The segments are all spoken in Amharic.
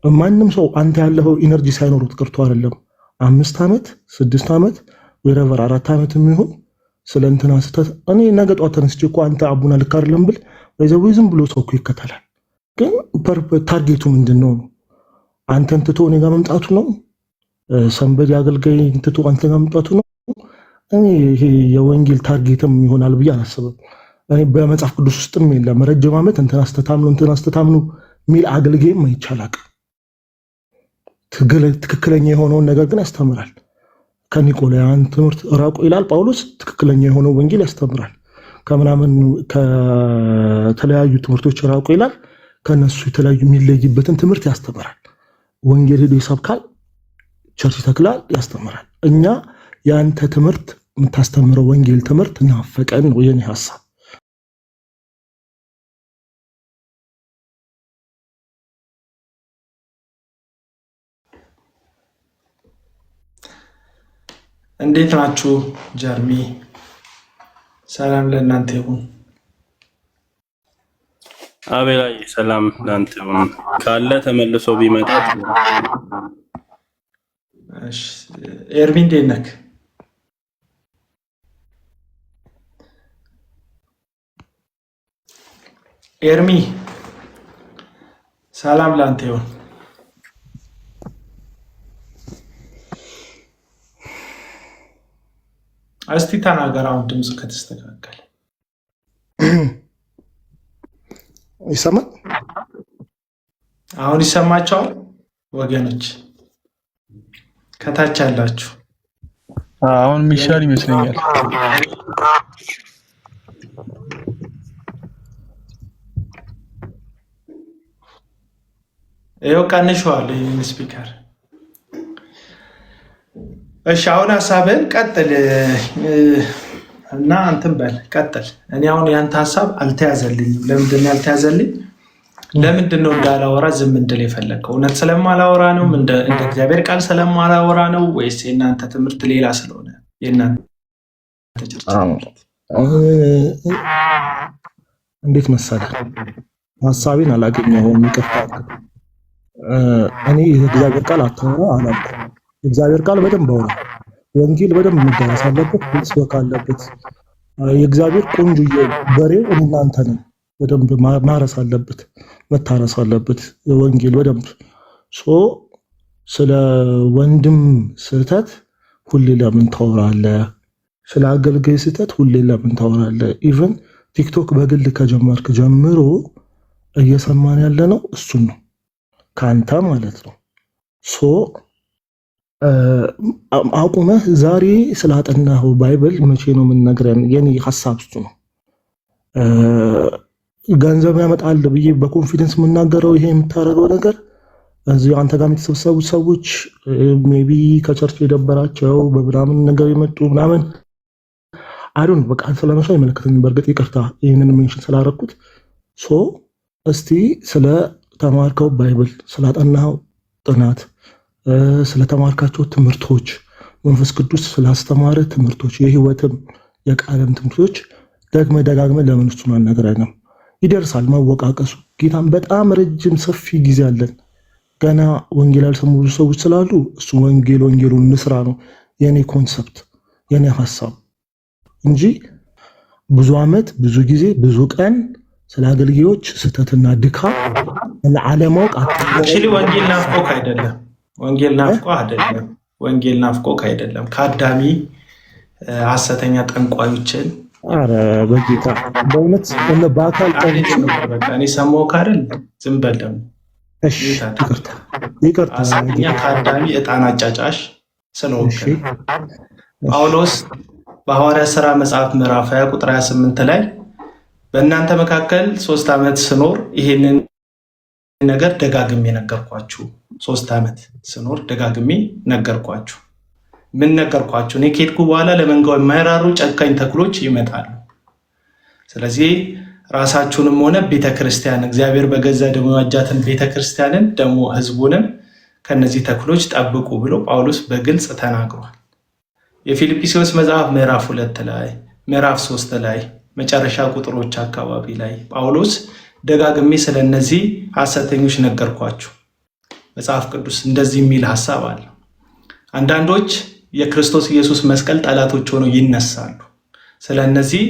ማንም ሰው አንተ ያለው ኢነርጂ ሳይኖሩት ቀርቶ አይደለም 5 ዓመት 6 ዓመት ወይረቨር 4 ዓመት የሚሆን ስለ እንትና ስተት እኔ ነገ ጧት ተነስቼ እኮ አንተ አቡና ልክ አይደለም ብል ወይዘው ዝም ብሎ ሰው እኮ ይከተላል። ግን ታርጌቱ ምንድነው? አንተን ትቶ እኔ ጋር መምጣቱ ነው? ሰንበዲ አገልጋይ ትቶ አንተ ጋር መምጣቱ ነው? እኔ ይሄ የወንጌል ታርጌትም ይሆናል ብዬ አላስብም። እኔ በመጽሐፍ ቅዱስ ውስጥም የለም ረጅም ዓመት እንትና አስተታምኑ ሚል አገልጋይም አይቻላል። ትክክለኛ የሆነውን ነገር ግን ያስተምራል። ከኒቆላውያን ትምህርት ራቁ ይላል ጳውሎስ። ትክክለኛ የሆነው ወንጌል ያስተምራል። ከምናምን ከተለያዩ ትምህርቶች ራቁ ይላል። ከነሱ የተለያዩ የሚለይበትን ትምህርት ያስተምራል። ወንጌል ሄዶ ይሰብካል፣ ቸርች ይተክላል፣ ያስተምራል። እኛ የአንተ ትምህርት የምታስተምረው ወንጌል ትምህርት ናፈቀን ነው የኔ ሐሳብ። እንዴት ናችሁ? ጀርሚ ሰላም ለእናንተ ይሁን። አቤላይ ሰላም ለአንተ ይሁን። ካለ ተመልሶ ቢመጣ እሺ። ኤርሚ እንዴት ነህ? ኤርሚ ሰላም ለአንተ ይሁን። እስቲ ተናገር አሁን ድምፁ ከተስተካከለ። ይሰማል? አሁን ይሰማቸዋል ወገኖች ከታች ያላችሁ? አሁን የሚሻል ይመስለኛል። ይኸው ቀንሸዋል ይህን ስፒከር። እሺ አሁን ሀሳብህን ቀጥል እና እንትን በል ቀጥል። እኔ አሁን ያንተ ሀሳብ አልተያዘልኝም። ለምንድን ነው ያልተያዘልኝ? ለምንድን ነው እንዳላወራ ዝም እንድል የፈለግከው? እውነት ስለማላወራ ነው? እንደ እግዚአብሔር ቃል ስለማላወራ ነው? ወይስ የእናንተ ትምህርት ሌላ ስለሆነ? የእናንተ እንዴት መሰለህ ሀሳቤን አላገኘሁም፣ ይቅርታ። እኔ የእግዚአብሔር ቃል አታወራ አላልኩም። የእግዚአብሔር ቃል በደንብ አውራ። ወንጌል በደንብ መዳረስ አለበት፣ መስበክ አለበት። የእግዚአብሔር ቆንጆ በሬው እናንተ ነን። በደንብ ማረስ አለበት፣ መታረስ አለበት ወንጌል በደንብ። ስለ ወንድም ስህተት ሁሌ ለምን ታወራለህ? ስለ አገልጋይ ስህተት ሁሌ ለምን ታወራለህ? ኢቭን ቲክቶክ በግል ከጀመርክ ጀምሮ እየሰማን ያለ ነው እሱን ነው ከአንተ ማለት ነው። አቁመህ ዛሬ ስላጠናኸው ባይብል መቼ ነው የምንነግረን? የኔ ሀሳብ እሱ ነው። ገንዘብ ያመጣል ብዬ በኮንፊደንስ የምናገረው ይሄ የምታደርገው ነገር እዚህ አንተ ጋር የተሰበሰቡት ሰዎች ሜቢ ከቸርች የደበራቸው በምናምን ነገር የመጡ ምናምን አይዶን በቃ ስለነሱ አይመለከተኝም። በእርግጥ ይቅርታ ይህንን ሜንሽን ስላደረኩት። እስቲ ስለ ተማርከው ባይብል ስላጠናኸው ጥናት ስለተማርካቸው ትምህርቶች መንፈስ ቅዱስ ስላስተማረ ትምህርቶች የህይወትም የቃልም ትምህርቶች ደጋግመህ ለምን እሱን አልነግረንም? ይደርሳል መወቃቀሱ። ጌታም በጣም ረጅም ሰፊ ጊዜ አለን። ገና ወንጌል ያልሰሙ ብዙ ሰዎች ስላሉ እሱ ወንጌሉን እንስራ ነው የኔ ኮንሰፕት የኔ ሀሳብ እንጂ ብዙ ዓመት ብዙ ጊዜ ብዙ ቀን ስለ አገልጋዮች ስህተትና ድካም ለዓለማወቅ አክቹሊ ወንጌል ናፍቆክ አይደለም። ወንጌል ናፍቆክ አይደለም። ከአዳሚ ሐሰተኛ ጠንቋዮችን አረ በጌታ በእውነት በአካል እኔ ሰማሁህ አይደል? ዝም በል ደግሞ። እሺ ይቅርታ። ሐሰተኛ ከአዳሚ ዕጣን አጫጫሽ ስለሆንክ ጳውሎስ በሐዋርያት ሥራ መጽሐፍ ምዕራፍ 20 ቁጥር 28 ላይ በእናንተ መካከል 3 ዓመት ስኖር ይሄንን ነገር ደጋግሜ ነገርኳችሁ። 3 ዓመት ስኖር ደጋግሜ ነገርኳችሁ። ምን ነገርኳችሁ? እኔ ከሄድኩ በኋላ ለመንጋው የማይራሩ ጨካኝ ተኩሎች ይመጣሉ። ስለዚህ ራሳችሁንም ሆነ ቤተክርስቲያን እግዚአብሔር በገዛ ደሙ የዋጃትን ቤተክርስቲያንን ደግሞ ህዝቡንም ከነዚህ ተኩሎች ጠብቁ ብሎ ጳውሎስ በግልጽ ተናግሯል። የፊልጵስዩስ መጽሐፍ ምዕራፍ 2 ላይ ምዕራፍ 3 ላይ መጨረሻ ቁጥሮች አካባቢ ላይ ጳውሎስ ደጋግሜ ስለነዚህ ሐሰተኞች ነገርኳችሁ። መጽሐፍ ቅዱስ እንደዚህ የሚል ሐሳብ አለ። አንዳንዶች የክርስቶስ ኢየሱስ መስቀል ጠላቶች ሆነው ይነሳሉ። ስለ እነዚህ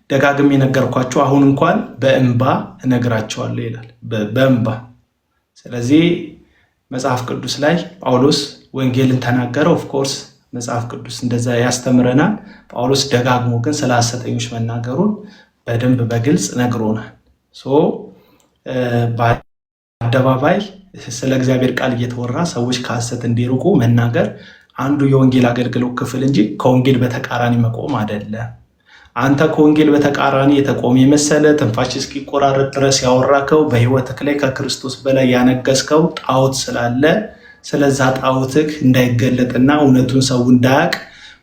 ደጋግሜ የነገርኳቸው አሁን እንኳን በእንባ እነግራቸዋለሁ ይላል። በእንባ። ስለዚህ መጽሐፍ ቅዱስ ላይ ጳውሎስ ወንጌልን ተናገረ። ኦፍኮርስ መጽሐፍ ቅዱስ እንደዛ ያስተምረናል። ጳውሎስ ደጋግሞ ግን ስለ ሐሰተኞች መናገሩን በደንብ በግልጽ ነግሮናል። በአደባባይ ስለ እግዚአብሔር ቃል እየተወራ ሰዎች ከሐሰት እንዲርቁ መናገር አንዱ የወንጌል አገልግሎት ክፍል እንጂ ከወንጌል በተቃራኒ መቆም አይደለም። አንተ ከወንጌል በተቃራኒ የተቆመ የመሰለ ትንፋሽ እስኪቆራረጥ ድረስ ያወራከው በሕይወትህ ላይ ከክርስቶስ በላይ ያነገስከው ጣዖት ስላለ ስለዛ ጣዖትህ እንዳይገለጥና እውነቱን ሰው እንዳያውቅ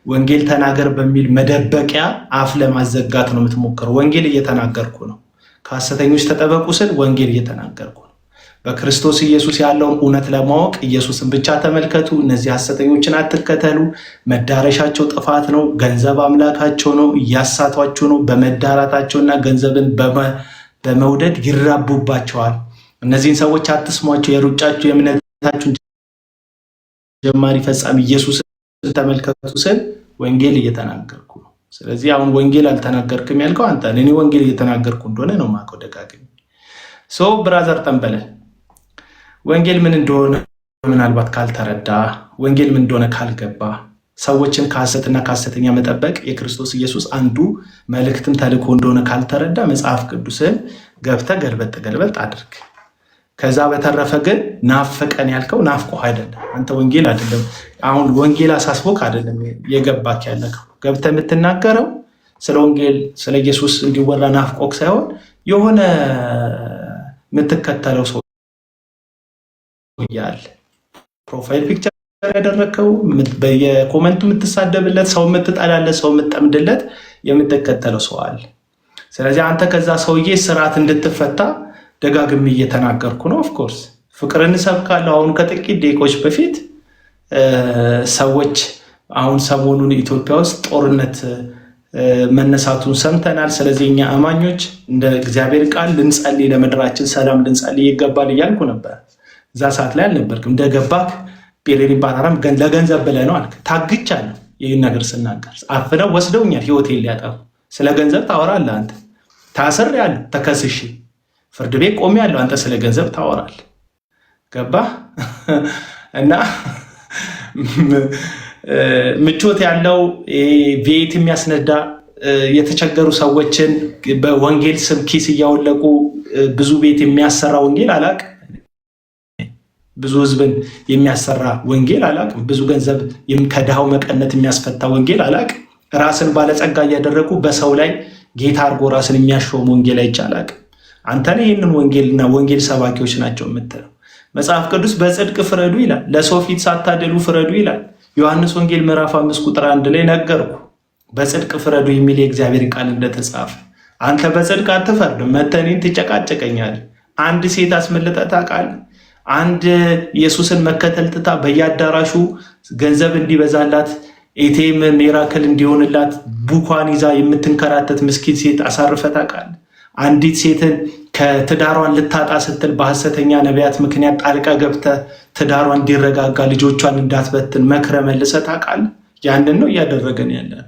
ወንጌል ተናገር በሚል መደበቂያ አፍ ለማዘጋት ነው የምትሞክረው። ወንጌል እየተናገርኩ ነው። ከሐሰተኞች ተጠበቁ ስል ወንጌል እየተናገርኩ ነው። በክርስቶስ ኢየሱስ ያለውን እውነት ለማወቅ ኢየሱስን ብቻ ተመልከቱ። እነዚህ ሐሰተኞችን አትከተሉ። መዳረሻቸው ጥፋት ነው። ገንዘብ አምላካቸው ነው። እያሳቷቸው ነው። በመዳራታቸውና ገንዘብን በመውደድ ይራቡባቸዋል። እነዚህን ሰዎች አትስሟቸው። የሩጫቸው የእምነታችሁን ጀማሪ ፈጻሚ ኢየሱስን ተመልከቱ ስል ወንጌል እየተናገርኩ ነው። ስለዚህ አሁን ወንጌል አልተናገርክም ያልከው አንተ። እኔ ወንጌል እየተናገርኩ እንደሆነ ነው የማውቀው ደጋግሜ። ብራዘር ጠንበለ ወንጌል ምን እንደሆነ ምናልባት ካልተረዳ፣ ወንጌል ምን እንደሆነ ካልገባ፣ ሰዎችን ከሐሰትና ከሐሰተኛ መጠበቅ የክርስቶስ ኢየሱስ አንዱ መልእክትም ተልእኮ እንደሆነ ካልተረዳ መጽሐፍ ቅዱስን ገብተህ ገልበጥ አድርግ። ከዛ በተረፈ ግን ናፈቀን ያልከው ናፍቆህ አይደለም። አንተ ወንጌል አይደለም አሁን ወንጌል አሳስቦክ አይደለም የገባክ ያለከው። ገብተህ የምትናገረው ስለ ወንጌል ስለ ኢየሱስ እንዲወራ ናፍቆክ ሳይሆን የሆነ የምትከተለው ሰው ያለ ፕሮፋይል ፒክቸር ያደረከው በየኮመንቱ የምትሳደብለት ሰው የምትጠላለት ሰው የምትጠምድለት የምትከተለው ሰው አለ። ስለዚህ አንተ ከዛ ሰውዬ ስርዓት እንድትፈታ ደጋግሜ እየተናገርኩ ነው። ኦፍኮርስ ፍቅርን እሰብካለሁ። አሁን ከጥቂት ደቂቆች በፊት ሰዎች አሁን ሰሞኑን ኢትዮጵያ ውስጥ ጦርነት መነሳቱን ሰምተናል። ስለዚህ እኛ አማኞች እንደ እግዚአብሔር ቃል ልንጸልይ፣ ለምድራችን ሰላም ልንጸልይ ይገባል እያልኩ ነበር። እዛ ሰዓት ላይ አልነበርክም። እንደገባክ ጴሌሪ ባራራም ለገንዘብ ብለህ ነው አልክ። ታግቻለሁ። ይህን ነገር ስናገር አፍነው ወስደውኛል፣ ህይወቴን ሊያጠፉ። ስለ ገንዘብ ታወራለህ አንተ። ታስሬያለሁ፣ ተከስሼ ፍርድ ቤት ቆሜያለሁ። አንተ ስለ ገንዘብ ታወራለህ። ገባህ? እና ምቾት ያለው ቤት የሚያስነዳ የተቸገሩ ሰዎችን በወንጌል ስም ኪስ እያወለቁ ብዙ ቤት የሚያሰራ ወንጌል አላቅም። ብዙ ህዝብን የሚያሰራ ወንጌል አላቅም። ብዙ ገንዘብ ከድሃው መቀነት የሚያስፈታ ወንጌል አላቅም። ራስን ባለጸጋ እያደረጉ በሰው ላይ ጌታ አድርጎ ራስን የሚያሾም ወንጌል አይቼ አላቅም። አንተን ይህንን ወንጌልና ወንጌል ሰባኪዎች ናቸው የምትለው። መጽሐፍ ቅዱስ በጽድቅ ፍረዱ ይላል፣ ለሰው ፊት ሳታደሉ ፍረዱ ይላል። ዮሐንስ ወንጌል ምዕራፍ 5 ቁጥር 1 ላይ ነገርኩ። በጽድቅ ፍረዱ የሚል የእግዚአብሔር ቃል እንደተጻፈ አንተ በጽድቅ አትፈርድም። መተህ እኔን ትጨቃጨቀኛለህ። አንድ ሴት አስመልጠህ ታውቃለህ? አንድ ኢየሱስን መከተል ትታ በየአዳራሹ ገንዘብ እንዲበዛላት ኤቴም ሚራክል እንዲሆንላት ቡኳን ይዛ የምትንከራተት ምስኪን ሴት አሳርፈህ ታውቃለህ? አንዲት ሴትን ከትዳሯን ልታጣ ስትል በሐሰተኛ ነቢያት ምክንያት ጣልቃ ገብተህ ትዳሯን እንዲረጋጋ ልጆቿን እንዳትበትን መክረ መልሰህ ታውቃለህ? ያንን ነው እያደረገን ያለን።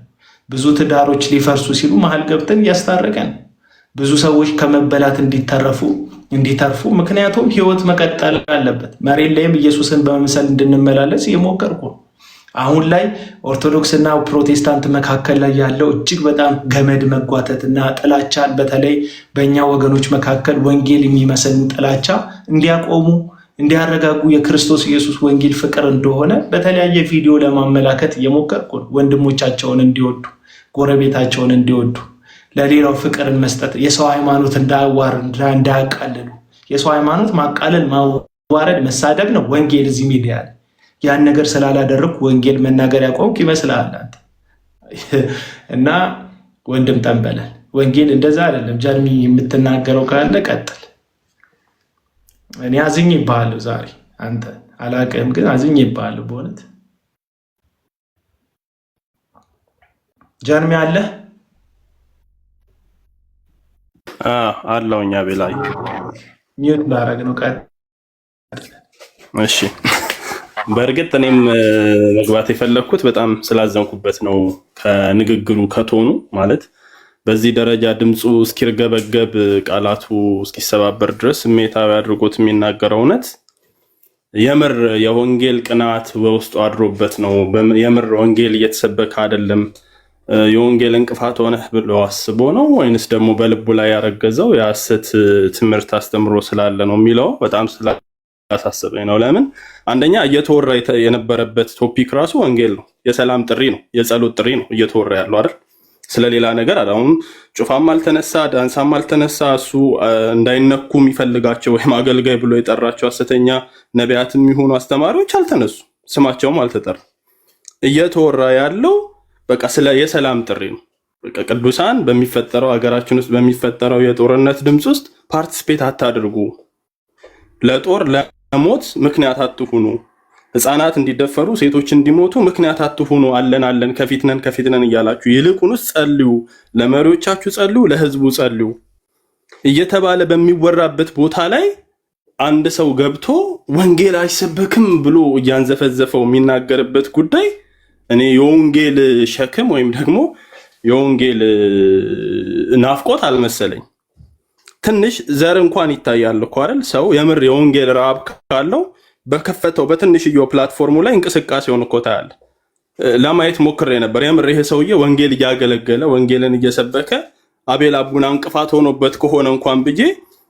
ብዙ ትዳሮች ሊፈርሱ ሲሉ መሀል ገብተን እያስታረቀን፣ ብዙ ሰዎች ከመበላት እንዲተርፉ። ምክንያቱም ህይወት መቀጠል አለበት። መሬት ላይም ኢየሱስን በመምሰል እንድንመላለስ እየሞከርኩ ነው። አሁን ላይ ኦርቶዶክስና ፕሮቴስታንት መካከል ላይ ያለው እጅግ በጣም ገመድ መጓተትና ጥላቻን በተለይ በእኛ ወገኖች መካከል ወንጌል የሚመስል ጥላቻ እንዲያቆሙ እንዲያረጋጉ የክርስቶስ ኢየሱስ ወንጌል ፍቅር እንደሆነ በተለያየ ቪዲዮ ለማመላከት እየሞከርኩ ነው። ወንድሞቻቸውን እንዲወዱ፣ ጎረቤታቸውን እንዲወዱ፣ ለሌላው ፍቅርን መስጠት፣ የሰው ሃይማኖት እንዳያቃልሉ። የሰው ሃይማኖት ማቃለል፣ ማዋረድ፣ መሳደብ ነው ወንጌል እዚህ ሚዲያ ላይ። ያን ነገር ስላላደረግኩ ወንጌል መናገር ያቆምኩ ይመስልሃል አንተ? እና ወንድም ጠንበለን ወንጌል እንደዛ አይደለም። ጀርሚ የምትናገረው ካለ ቀጥል። እኔ አዝኝ ይባላለሁ ዛሬ። አንተ አላቅህም፣ ግን አዝኝ ይባላለሁ በእውነት። ጀርሚ አለ አለውኛ ቤላይ ሚዩት ላረግ ነው። ቀጥል እሺ በእርግጥ እኔም መግባት የፈለኩት በጣም ስላዘንኩበት ነው። ከንግግሩ ከቶኑ ማለት በዚህ ደረጃ ድምፁ እስኪርገበገብ ቃላቱ እስኪሰባበር ድረስ ስሜታዊ አድርጎት የሚናገረው እውነት የምር የወንጌል ቅናት በውስጡ አድሮበት ነው። የምር ወንጌል እየተሰበከ አይደለም የወንጌል እንቅፋት ሆነ ብሎ አስቦ ነው ወይንስ ደግሞ በልቡ ላይ ያረገዘው የሐሰት ትምህርት አስተምሮ ስላለ ነው የሚለው በጣም ስላሳሰበኝ ነው። ለምን አንደኛ እየተወራ የነበረበት ቶፒክ ራሱ ወንጌል ነው፣ የሰላም ጥሪ ነው፣ የጸሎት ጥሪ ነው እየተወራ ያለው አይደል? ስለሌላ ነገር አሁን ጩፋም አልተነሳ ዳንሳም አልተነሳ። እሱ እንዳይነኩ የሚፈልጋቸው ወይም አገልጋይ ብሎ የጠራቸው ሐሰተኛ ነቢያትም ይሁኑ አስተማሪዎች አልተነሱ፣ ስማቸውም አልተጠራ። እየተወራ ያለው በቃ ስለ የሰላም ጥሪ ነው። በቃ ቅዱሳን በሚፈጠረው ሀገራችን ውስጥ በሚፈጠረው የጦርነት ድምጽ ውስጥ ፓርቲሲፔት አታድርጉ፣ ለጦር ለሞት ምክንያት አትሁኑ፣ ህፃናት እንዲደፈሩ ሴቶች እንዲሞቱ ምክንያት አትሁኑ፣ አለን ከፊትነን እያላችሁ ይልቁንስ ጸልዩ፣ ለመሪዎቻችሁ ጸልዩ፣ ለህዝቡ ጸልዩ እየተባለ በሚወራበት ቦታ ላይ አንድ ሰው ገብቶ ወንጌል አይሰበክም ብሎ እያንዘፈዘፈው የሚናገርበት ጉዳይ እኔ የወንጌል ሸክም ወይም ደግሞ የወንጌል ናፍቆት አልመሰለኝ። ትንሽ ዘር እንኳን ይታያል እኮ አይደል? ሰው የምር የወንጌል ረሃብ ካለው በከፈተው በትንሽዬው ፕላትፎርሙ ላይ እንቅስቃሴውን እኮ ታያለ። ለማየት ሞክሬ ነበር። የምር ይሄ ሰውዬ ወንጌል እያገለገለ ወንጌልን እየሰበከ አቤል አቡና እንቅፋት ሆኖበት ከሆነ እንኳን ብዬ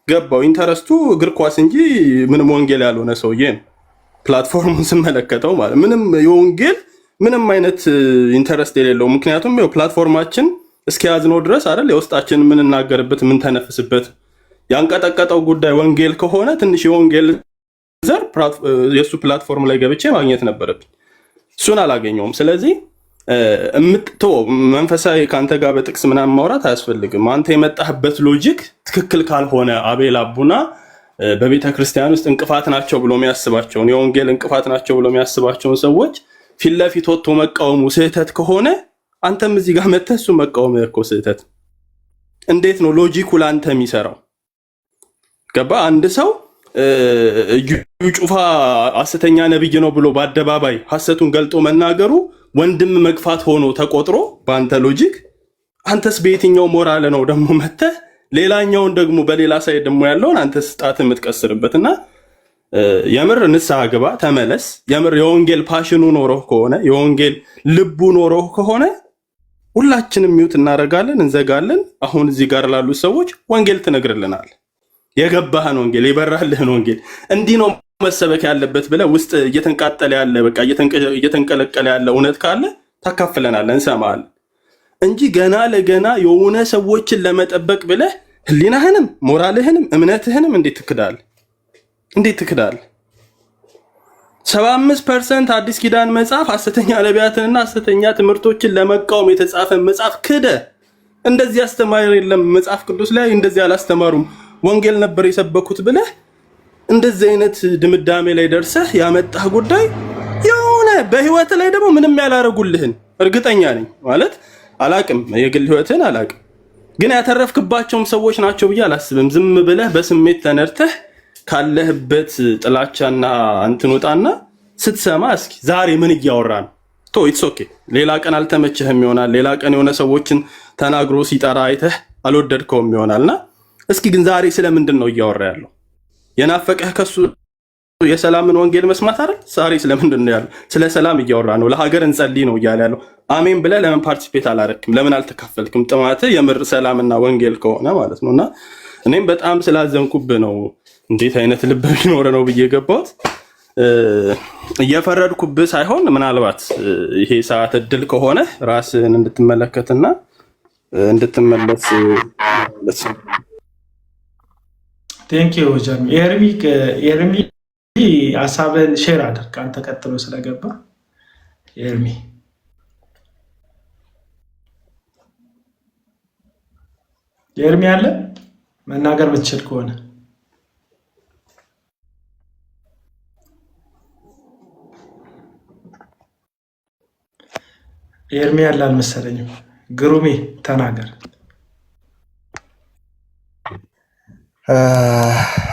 ገባው። ኢንተረስቱ እግር ኳስ እንጂ ምንም ወንጌል ያልሆነ ሰውዬ ነው። ፕላትፎርሙን ስመለከተው ማለት የወንጌል ምንም አይነት ኢንተረስት የሌለው። ምክንያቱም ያው ፕላትፎርማችን እስኪያዝነው ድረስ አይደል የውስጣችን የምንናገርበት የምንተነፍስበት ያንቀጠቀጠው ጉዳይ ወንጌል ከሆነ ትንሽ የወንጌል ዘር የሱ ፕላትፎርም ላይ ገብቼ ማግኘት ነበረብኝ። እሱን አላገኘውም። ስለዚህ መንፈሳዊ ከአንተ ጋር በጥቅስ ምናምን ማውራት አያስፈልግም። አንተ የመጣህበት ሎጂክ ትክክል ካልሆነ አቤል አቡና በቤተ ክርስቲያን ውስጥ እንቅፋት ናቸው ብሎ የሚያስባቸውን የወንጌል እንቅፋት ናቸው ብሎ የሚያስባቸውን ሰዎች ፊት ለፊት ወጥቶ መቃወሙ ስህተት ከሆነ አንተም እዚህ ጋር መተህ እሱ መቃወም እኮ ስህተት። እንዴት ነው ሎጂኩ ለአንተ የሚሰራው? ገባ? አንድ ሰው ጩፋ ሐሰተኛ ነብይ ነው ብሎ በአደባባይ ሐሰቱን ገልጦ መናገሩ ወንድም መግፋት ሆኖ ተቆጥሮ በአንተ ሎጂክ፣ አንተስ በየትኛው ሞራል ነው ደግሞ መተህ ሌላኛውን ደግሞ በሌላ ሳይድ ደግሞ ያለውን አንተስ ጣት የምትቀስርበትና የምር ንስሐ ግባ፣ ተመለስ። የምር የወንጌል ፓሽኑ ኖሮህ ከሆነ የወንጌል ልቡ ኖሮህ ከሆነ ሁላችንም ሚውት እናደርጋለን፣ እንዘጋለን። አሁን እዚህ ጋር ላሉ ሰዎች ወንጌል ትነግርልናል። የገባህን ወንጌል የበራልህን ወንጌል እንዲህ ነው መሰበክ ያለበት ብለህ ውስጥ እየተንቃጠለ ያለ በቃ እየተንቀለቀለ ያለ እውነት ካለ ታካፍለናለህ፣ እንሰማለን እንጂ ገና ለገና የሆነ ሰዎችን ለመጠበቅ ብለህ ህሊናህንም ሞራልህንም እምነትህንም እንዴት ትክዳለህ? እንዴት ትክዳለህ? 75% አዲስ ኪዳን መጽሐፍ ሐሰተኛ ነቢያትንና ሐሰተኛ ትምህርቶችን ለመቃወም የተጻፈ መጽሐፍ ክደ። እንደዚህ አስተማሪ የለም መጽሐፍ ቅዱስ ላይ እንደዚህ አላስተማሩም ወንጌል ነበር የሰበኩት ብለህ እንደዚህ አይነት ድምዳሜ ላይ ደርሰህ ያመጣህ ጉዳይ የሆነ በህይወት ላይ ደግሞ ምንም ያላረጉልህን እርግጠኛ ነኝ። ማለት አላቅም፣ የግል ህይወትን አላቅም፣ ግን ያተረፍክባቸውም ሰዎች ናቸው ብዬ አላስብም። ዝም ብለህ በስሜት ተነድተህ ካለህበት ጥላቻና እንትን ወጣና ስትሰማ እስኪ ዛሬ ምን እያወራ ነው? ኢትስ ኦኬ። ሌላ ቀን አልተመቸህም ይሆናል። ሌላ ቀን የሆነ ሰዎችን ተናግሮ ሲጠራ አይተህ አልወደድከውም ይሆናልና እስኪ ግን ዛሬ ስለምንድን ነው እያወራ ያለው? የናፈቀህ ከሱ የሰላምን ወንጌል መስማት አይደል? ዛሬ ስለምንድን ነው ያለው? ስለ ሰላም እያወራ ነው። ለሀገር እንጸልይ ነው እያለ ያለው። አሜን ብለህ ለምን ፓርቲሲፔት አላረክም? ለምን አልተካፈልክም? ጥማትህ የምር ሰላምና ወንጌል ከሆነ ማለት ነውና እኔም በጣም ስላዘንኩብህ ነው እንዴት አይነት ልብ ቢኖር ነው ብዬ ገባሁት። እየፈረድኩብህ ሳይሆን ምናልባት ይሄ ሰዓት እድል ከሆነ ራስህን እንድትመለከትና እንድትመለስ ማለት ነው። ቴንክ ዩ ጀርሚ። ኤርሚ ሀሳብህን ሼር አድርግ አንተ ቀጥሎ ስለገባ። ኤርሚ አለ መናገር ብትችል ከሆነ ኤርሚ ያለ አልመሰለኝም። ግሩሜ ተናገር።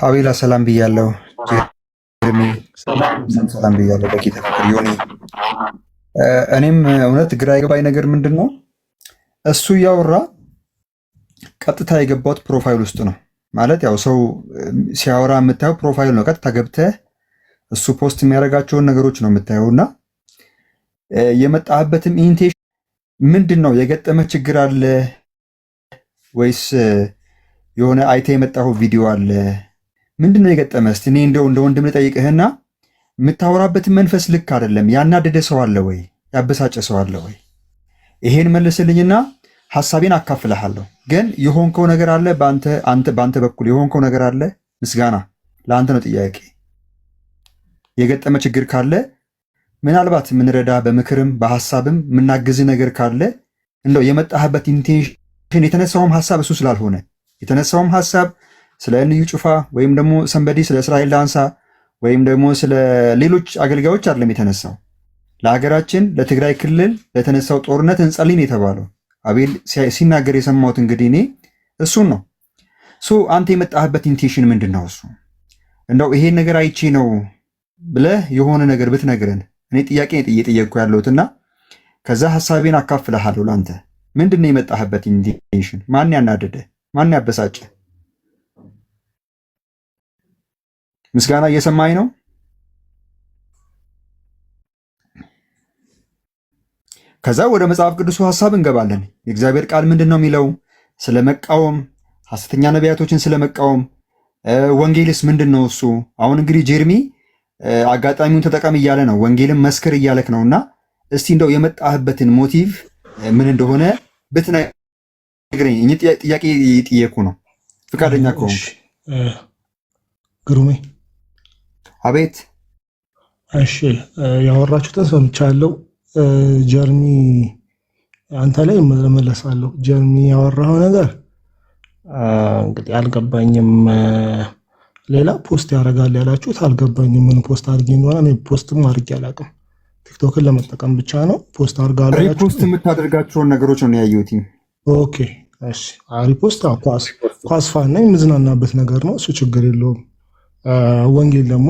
አቤላ ሰላም ብያለሁ። ሰላም ብያለሁ። በጌታ ፍቅር ዮኒ። እኔም እውነት ግራ የገባኝ ነገር ምንድን ነው እሱ እያወራ ቀጥታ የገባሁት ፕሮፋይል ውስጥ ነው። ማለት ያው ሰው ሲያወራ የምታየው ፕሮፋይል ነው። ቀጥታ ገብተህ እሱ ፖስት የሚያደርጋቸውን ነገሮች ነው የምታየው እና የመጣህበትም ኢንቴንሽን ምንድን ነው? የገጠመ ችግር አለ ወይስ የሆነ አይተህ የመጣው ቪዲዮ አለ? ምንድን ነው የገጠመ? እስቲ እኔ እንደ ወንድም ልጠይቅህና የምታወራበትን መንፈስ ልክ አይደለም። ያናደደ ሰው አለ ወይ? ያበሳጨ ሰው አለ ወይ? ይሄን መልስልኝና ሐሳቤን አካፍልሃለሁ። ግን የሆንከው ነገር አለ በአንተ በኩል የሆንከው ነገር አለ። ምስጋና ለአንተ ነው ጥያቄ። የገጠመ ችግር ካለ ምናልባት የምንረዳ በምክርም በሐሳብም የምናግዝ ነገር ካለ እንደው የመጣህበት ኢንቴንሽን የተነሳውም ሐሳብ እሱ ስላልሆነ የተነሳውም ሐሳብ ስለ ልዩ ጩፋ ወይም ደግሞ ሰንበዲ ስለ እስራኤል ዳንሳ ወይም ደግሞ ስለ ሌሎች አገልጋዮች አይደለም የተነሳው። ለሀገራችን ለትግራይ ክልል ለተነሳው ጦርነት እንጸልይ ነው የተባለው። አቤል ሲናገር የሰማሁት እንግዲህ እኔ እሱን ነው። አንተ የመጣህበት ኢንቴንሽን ምንድን ነው? እሱ እንደው ይሄን ነገር አይቼ ነው ብለህ የሆነ ነገር ብትነግረን እኔ ጥያቄ እየጠየቅኩ ያለሁትና ከዛ ሐሳቤን አካፍልሃለሁ። ለአንተ ምንድን ነው የመጣህበት ኢንቴንሽን? ማን ያናደደ? ማን ያበሳጨ? ምስጋና እየሰማኝ ነው? ከዛ ወደ መጽሐፍ ቅዱሱ ሐሳብ እንገባለን። የእግዚአብሔር ቃል ምንድን ነው የሚለው? ስለ መቃወም፣ ሐሰተኛ ነቢያቶችን ስለ መቃወም፣ ወንጌልስ ምንድን ነው እሱ? አሁን እንግዲህ ጀርሚ አጋጣሚውን ተጠቀም እያለ ነው፣ ወንጌልን መስክር እያለክ ነው። እና እስቲ እንደው የመጣህበትን ሞቲቭ ምን እንደሆነ ብትነግረኝ። እኔ ጥያቄ እየጠየኩ ነው፣ ፍቃደኛ ከሆንክ። ግሩሜ። አቤት። እሺ፣ ያወራችሁትን ሰምቻለሁ። ጀርሚ አንተ ላይ መለሳለሁ። ጀርሚ ያወራው ነገር እንግዲህ አልገባኝም። ሌላ ፖስት ያደርጋል ያላችሁት አልገባኝም። ምን ፖስት አድርጌ እንደሆነ እኔ ፖስትም አድርጌ አላውቅም። ቲክቶክን ለመጠቀም ብቻ ነው ፖስት አድርጋለሁ ያላችሁት። ሪፖስት የምታደርጋቸውን ነገሮች ነው ያየሁት። ኦኬ፣ እሺ። ሪፖስት ኳስ ፋን ነኝ፣ የምዝናናበት ነገር ነው እሱ፣ ችግር የለውም። ወንጌል ደግሞ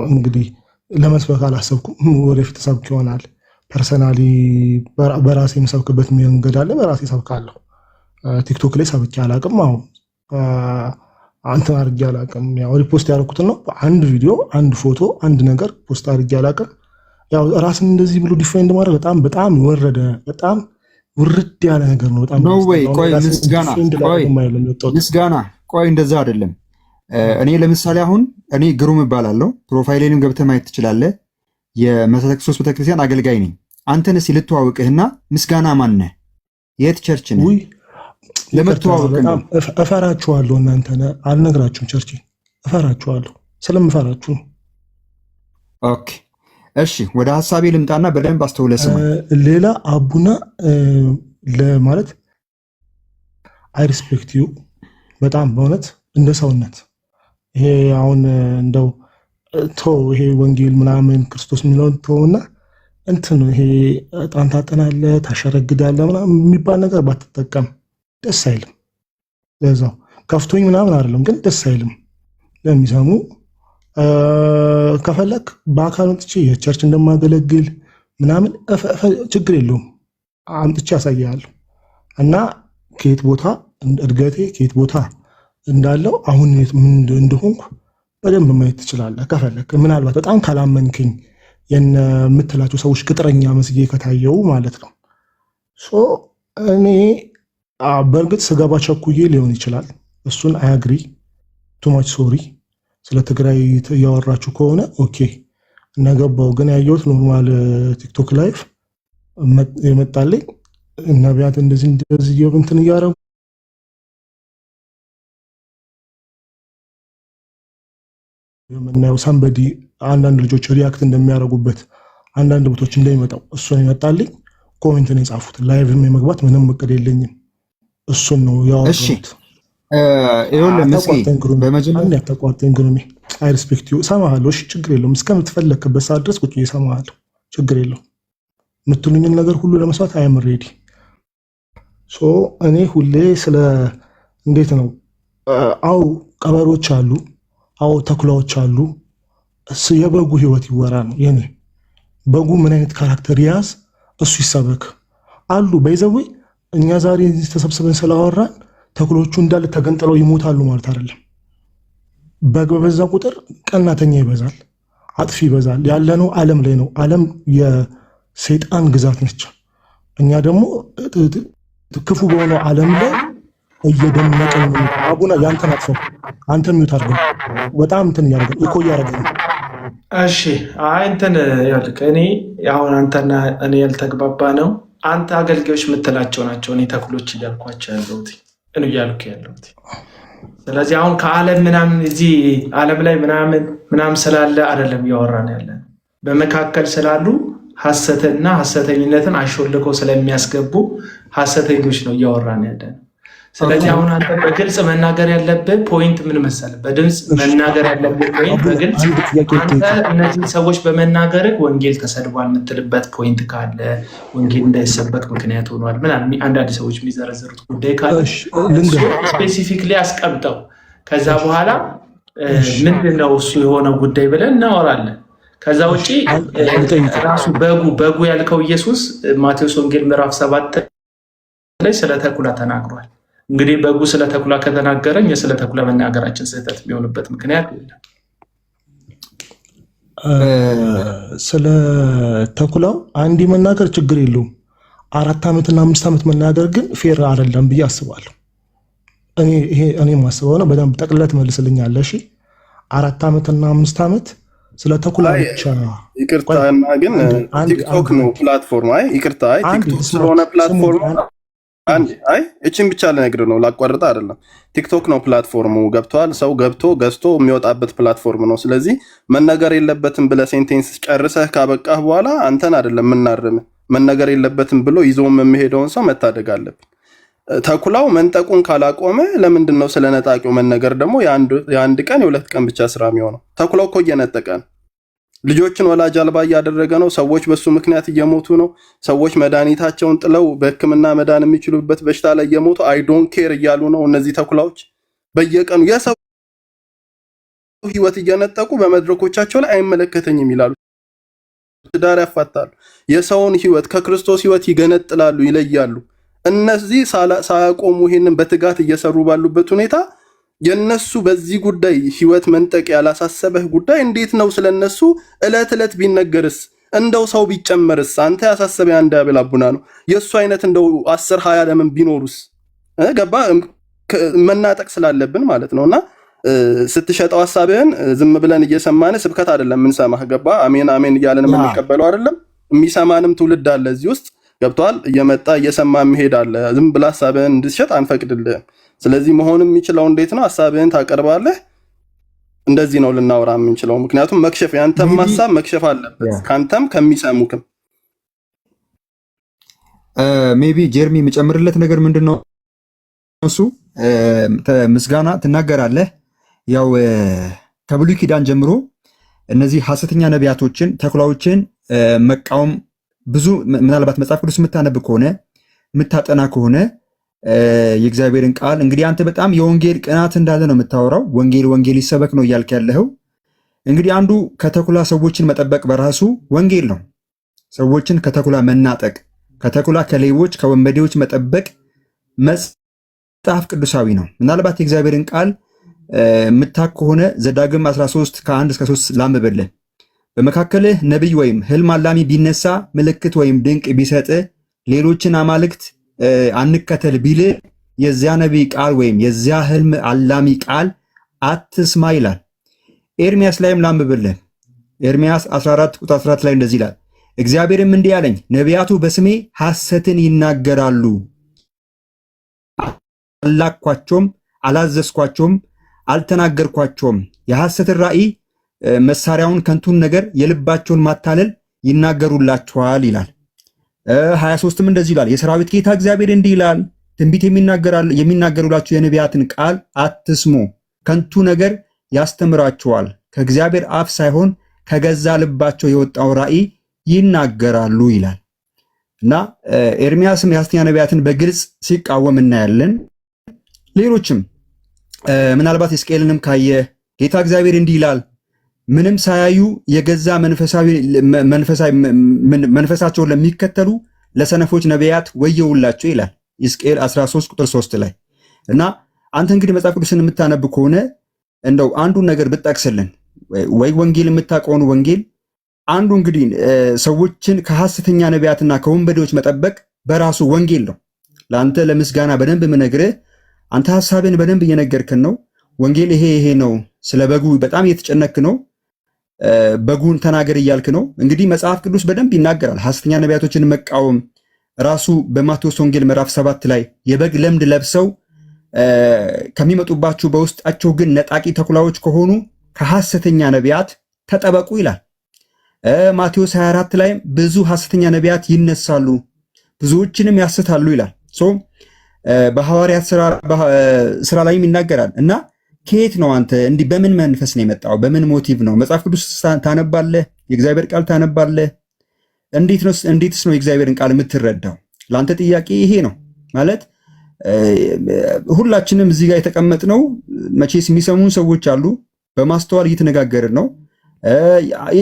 እንግዲህ ለመስበክ አላሰብኩም። ወደፊት ሰብክ ይሆናል። ፐርሰናሊ በራሴ የምሰብክበት መንገድ አለ፣ በራሴ ሰብካለሁ። ቲክቶክ ላይ ሰብኬ አላውቅም። አሁን አንተን አድርጌ አላውቅም። ያው ሪፖስት ያደረኩትን ነው። አንድ ቪዲዮ፣ አንድ ፎቶ፣ አንድ ነገር ፖስት አድርጌ አላውቅም። ያው ራስን እንደዚህ ብሎ ዲፋይንድ ማድረግ በጣም ወረደ፣ በጣም ውርድ ያለ ነገር ነው። በጣም ነው ወይ? ቆይ ምስጋና፣ ቆይ እንደዛ አይደለም። እኔ ለምሳሌ አሁን እኔ ግሩም እባላለሁ። ፕሮፋይሌንም ገብተህ ማየት ትችላለህ። የመሠረተ ክርስቶስ ቤተክርስቲያን አገልጋይ ነኝ። አንተን እስኪ ልተዋውቅህና ምስጋና ማን ነህ? የት ቸርች ነህ? ለመተዋወቅ ነው። እፈራችኋለሁ። እናንተ አልነግራችሁም። ቸርች እፈራችኋለሁ፣ ስለምፈራችሁ ነው። ኦኬ፣ እሺ። ወደ ሐሳቤ ልምጣና በደንብ አስተውለህ ስማ። ሌላ አቡና ለማለት አይ ሪስፔክት ዩ በጣም በእውነት እንደ ሰውነት። ይሄ አሁን እንደው ይሄ ወንጌል ምናምን ክርስቶስ የሚለውን ተውና እንትን ይሄ ዕጣን ታጠናለህ ታሸረግዳለህ ምናምን የሚባል ነገር ባትጠቀም ደስ አይልም። ለዛው ከፍቶኝ ምናምን አይደለም፣ ግን ደስ አይልም ለሚሰሙ። ከፈለክ በአካል ወጥቼ የቸርች እንደማገለግል ምናምን ችግር የለውም፣ አምጥቼ ያሳያለሁ። እና ከየት ቦታ እድገቴ ከየት ቦታ እንዳለው አሁን ምን እንደሆንኩ በደንብ ማየት ትችላለህ ከፈለክ። ምናልባት በጣም ካላመንክኝ የምትላቸው ሰዎች ቅጥረኛ መስጌ ከታየው ማለት ነው። እኔ በእርግጥ ስገባ ቸኩዬ ሊሆን ይችላል። እሱን አያግሪ ቱማች ሶሪ። ስለ ትግራይ እያወራችሁ ከሆነ ኦኬ እነገባው። ግን ያየሁት ኖርማል ቲክቶክ ላይፍ የመጣልኝ ነቢያት እንደዚህ እንትን እያደረጉ የምናየው ሰንበዲ አንዳንድ ልጆች ሪያክት እንደሚያደርጉበት አንዳንድ ቦታዎች እንደሚመጣው እሱን ይመጣልኝ። ኮሜንት ነው የጻፉት። ላይቭም የመግባት ምንም እቅድ የለኝም። እሱን ነው ያወሩት። እሺ ይኸውልህ መስኪ በመጀመሪያ ያተቋርጠኝ ግሩሜ አይ ሪስፔክት ዩ እሰማሃለሁ። እሺ ችግር የለውም። እስከምትፈለክበት ሰዓት ድረስ ቁጭ እሰማሃለሁ። ችግር የለውም። የምትሉኝን ነገር ሁሉ ለመስዋዕት አይ አም ሬዲ። እኔ ሁሌ ስለ እንዴት ነው አው ቀበሮች አሉ፣ አዎ ተኩላዎች አሉ፣ የበጉ ህይወት ይወራ ነው የኔ። በጉ ምን አይነት ካራክተር ያዝ እሱ ይሰበክ አሉ። በይዘዌ እኛ ዛሬ ተሰብስበን ስላወራን ተኩሎቹ እንዳለ ተገንጥለው ይሞታሉ ማለት አይደለም። በግ በበዛ ቁጥር ቀናተኛ ይበዛል፣ አጥፊ ይበዛል። ያለነው ዓለም ላይ ነው። ዓለም የሰይጣን ግዛት ነች። እኛ ደግሞ ክፉ በሆነው ዓለም ላይ እየደመቀን ነው። አቡና ያንተን አጥፈው አንተን ሚውት አድርገው በጣም እንትን እያደረገ እኮ እያደረገ ነው። እሺ አይ እንትን ያልክ እኔ አሁን አንተና እኔ ያልተግባባ ነው። አንተ አገልጋዮች የምትላቸው ናቸው እኔ ተኩሎች እያልኳቸው ያለሁት እያልኩ ያለሁት። ስለዚህ አሁን ከዓለም ምናምን እዚህ ዓለም ላይ ምናምን ስላለ አይደለም እያወራን ያለን፣ በመካከል ስላሉ ሐሰትና ሐሰተኝነትን አሾልከው ስለሚያስገቡ ሐሰተኞች ነው እያወራን ያለን። ስለዚህ አሁን አንተ በግልጽ መናገር ያለብህ ፖይንት ምን መሰለህ? በድምፅ መናገር ያለብህ ፖይንት በግልጽ አንተ እነዚህ ሰዎች በመናገርህ ወንጌል ተሰድቧል የምትልበት ፖይንት ካለ ወንጌል እንዳይሰበክ ምክንያት ሆኗል ምናምን አንዳንድ ሰዎች የሚዘረዘሩት ጉዳይ ካለ ስፔሲፊክሊ አስቀምጠው። ከዛ በኋላ ምንድን ነው እሱ የሆነው ጉዳይ ብለን እናወራለን። ከዛ ውጭ ራሱ በጉ ያልከው ኢየሱስ ማቴዎስ ወንጌል ምዕራፍ 7 ላይ ስለ ተኩላ ተናግሯል። እንግዲህ በጉ ስለ ተኩላ ከተናገረኝ ስለ ተኩላ መናገራችን ስህተት የሚሆንበት ምክንያት የለም። ስለ ተኩላው አንዲ መናገር ችግር የለውም። 4 ዓመትና 5 ዓመት መናገር ግን ፌር አይደለም ብዬ አስባለሁ። እኔ ማስበው ነው። በደንብ ጠቅልለት መልስልኛለህ። እሺ 4 ዓመትና 5 ዓመት ስለ ተኩላ ብቻ ይቅርታና ግን ቲክቶክ ነው ፕላትፎርም። አይ ይቅርታ፣ አይ ቲክቶክ ስለሆነ ፕላትፎርም አይ እቺን ብቻ ልነግርህ ነው፣ ላቋርጥ አይደለም። ቲክቶክ ነው ፕላትፎርሙ። ገብቷል። ሰው ገብቶ ገዝቶ የሚወጣበት ፕላትፎርም ነው። ስለዚህ መነገር የለበትም ብለህ ሴንቴንስ ጨርሰህ ካበቃህ በኋላ አንተን አይደለም የምናርምህ። መነገር የለበትም ብሎ ይዞም የሚሄደውን ሰው መታደግ አለብን። ተኩላው መንጠቁን ካላቆመ ለምንድን ነው ስለ ነጣቂው መነገር ደግሞ የአንድ ቀን የሁለት ቀን ብቻ ስራ የሚሆነው? ተኩላው እኮ እየነጠቀ ነው። ልጆችን ወላጅ አልባ እያደረገ ነው። ሰዎች በሱ ምክንያት እየሞቱ ነው። ሰዎች መድኃኒታቸውን ጥለው በሕክምና መዳን የሚችሉበት በሽታ ላይ እየሞቱ አይ ዶንት ኬር እያሉ ነው። እነዚህ ተኩላዎች በየቀኑ የሰው ህይወት እየነጠቁ በመድረኮቻቸው ላይ አይመለከተኝም ይላሉ። ትዳር ያፋታሉ። የሰውን ህይወት ከክርስቶስ ህይወት ይገነጥላሉ፣ ይለያሉ። እነዚህ ሳያቆሙ ይሄንን በትጋት እየሰሩ ባሉበት ሁኔታ የነሱ በዚህ ጉዳይ ህይወት መንጠቅ ያላሳሰበህ ጉዳይ እንዴት ነው? ስለነሱ እለት እለት ቢነገርስ? እንደው ሰው ቢጨመርስ? አንተ ያሳሰበ አንድ ያብል አቡና ነው። የሱ አይነት እንደው 10-20 ለምን ቢኖሩስ? ገባ? መናጠቅ ስላለብን ማለት ነውና ስትሸጠው ሐሳብህን ዝም ብለን እየሰማን ስብከት አይደለም የምንሰማህ። ገባ? አሜን አሜን እያለን የምንቀበለው አይደለም። የሚሰማንም ትውልድ አለ እዚህ ውስጥ ገብቷል። እየመጣ እየሰማ የሚሄድ አለ። ዝም ብላ ሐሳብህን እንድትሸጥ አንፈቅድልህም። ስለዚህ መሆን የሚችለው እንዴት ነው? ሐሳብህን ታቀርባለህ። እንደዚህ ነው ልናወራ የምንችለው። ምክንያቱም መክሸፍ ያንተም ሐሳብ መክሸፍ አለበት ካንተም ከሚሰሙክም። ሜቢ ጀርሚ የምጨምርለት ነገር ምንድን ነው? እሱ ምስጋና ትናገራለህ። ያው ከብሉይ ኪዳን ጀምሮ እነዚህ ሐሰተኛ ነቢያቶችን ተኩላዎችን መቃወም ብዙ ምናልባት መጽሐፍ ቅዱስ የምታነብ ከሆነ የምታጠና ከሆነ የእግዚአብሔርን ቃል እንግዲህ አንተ በጣም የወንጌል ቅናት እንዳለ ነው የምታወራው። ወንጌል ይሰበክ ነው እያልክ ያለኸው። እንግዲህ አንዱ ከተኩላ ሰዎችን መጠበቅ በራሱ ወንጌል ነው። ሰዎችን ከተኩላ መናጠቅ፣ ከተኩላ ከሌቦች ከወንበዴዎች መጠበቅ መጽሐፍ ቅዱሳዊ ነው። ምናልባት የእግዚአብሔርን ቃል የምታክ ከሆነ ዘዳግም 13 ከ1-3 ላንብብልህ። በመካከልህ ነቢይ ወይም ህልም አላሚ ቢነሳ ምልክት ወይም ድንቅ ቢሰጥ ሌሎችን አማልክት አንከተል ቢል የዚያ ነቢይ ቃል ወይም የዚያ ህልም አላሚ ቃል አትስማ ይላል። ኤርሚያስ ላይም ላንብብልህ። ኤርሚያስ 14:14 ላይ እንደዚህ ይላል፣ እግዚአብሔርም እንዲህ አለኝ፣ ነቢያቱ በስሜ ሐሰትን ይናገራሉ፣ አላኳቸውም፣ አላዘዝኳቸውም፣ አልተናገርኳቸውም። የሐሰትን ራእይ መሳሪያውን ከንቱን ነገር የልባቸውን ማታለል ይናገሩላቸዋል ይላል። 23ም እንደዚህ ይላል፣ የሰራዊት ጌታ እግዚአብሔር እንዲህ ይላል፣ ትንቢት የሚናገሩላችሁ የነቢያትን ቃል አትስሙ፣ ከንቱ ነገር ያስተምራቸዋል፣ ከእግዚአብሔር አፍ ሳይሆን ከገዛ ልባቸው የወጣው ራእይ ይናገራሉ ይላል። እና ኤርሚያስም የሐሰተኛ ነቢያትን በግልጽ ሲቃወም እናያለን። ሌሎችም ምናልባት ሕዝቅኤልንም ካየ ጌታ እግዚአብሔር እንዲህ ይላል ምንም ሳያዩ የገዛ መንፈሳቸውን ለሚከተሉ ለሰነፎች ነቢያት ወየውላቸው ይላል ሕዝቅኤል 13 ቁጥር 3 ላይ። እና አንተ እንግዲህ መጽሐፍ ቅዱስን የምታነብ ከሆነ እንደው አንዱን ነገር ብትጠቅስልን ወይ ወንጌል የምታውቀውን ወንጌል አንዱ እንግዲህ ሰዎችን ከሐሰተኛ ነቢያትና ከወንበዴዎች መጠበቅ በራሱ ወንጌል ነው። ለአንተ ለምስጋና በደንብ የምነግርህ አንተ ሐሳብን በደንብ እየነገርክን ነው። ወንጌል ይሄ ነው። ስለ በጉ በጣም እየተጨነክ ነው። በጉን ተናገር እያልክ ነው። እንግዲህ መጽሐፍ ቅዱስ በደንብ ይናገራል ሐሰተኛ ነቢያቶችን መቃወም። ራሱ በማቴዎስ ወንጌል ምዕራፍ 7 ላይ የበግ ለምድ ለብሰው ከሚመጡባችሁ በውስጣቸው ግን ነጣቂ ተኩላዎች ከሆኑ ከሐሰተኛ ነቢያት ተጠበቁ ይላል። ማቴዎስ 24 ላይ ብዙ ሐሰተኛ ነቢያት ይነሳሉ ብዙዎችንም ያስታሉ ይላል። በሐዋርያት ስራ ላይም ይናገራል። እና ከየት ነው አንተ እንዲህ በምን መንፈስ ነው የመጣው? በምን ሞቲቭ ነው? መጽሐፍ ቅዱስ ታነባለህ? የእግዚአብሔር ቃል ታነባለህ? እንዴትስ ነው የእግዚአብሔርን ቃል የምትረዳው? ለአንተ ጥያቄ ይሄ ነው ማለት ሁላችንም እዚህ ጋር የተቀመጥነው መቼስ የሚሰሙን ሰዎች አሉ። በማስተዋል እየተነጋገርን ነው።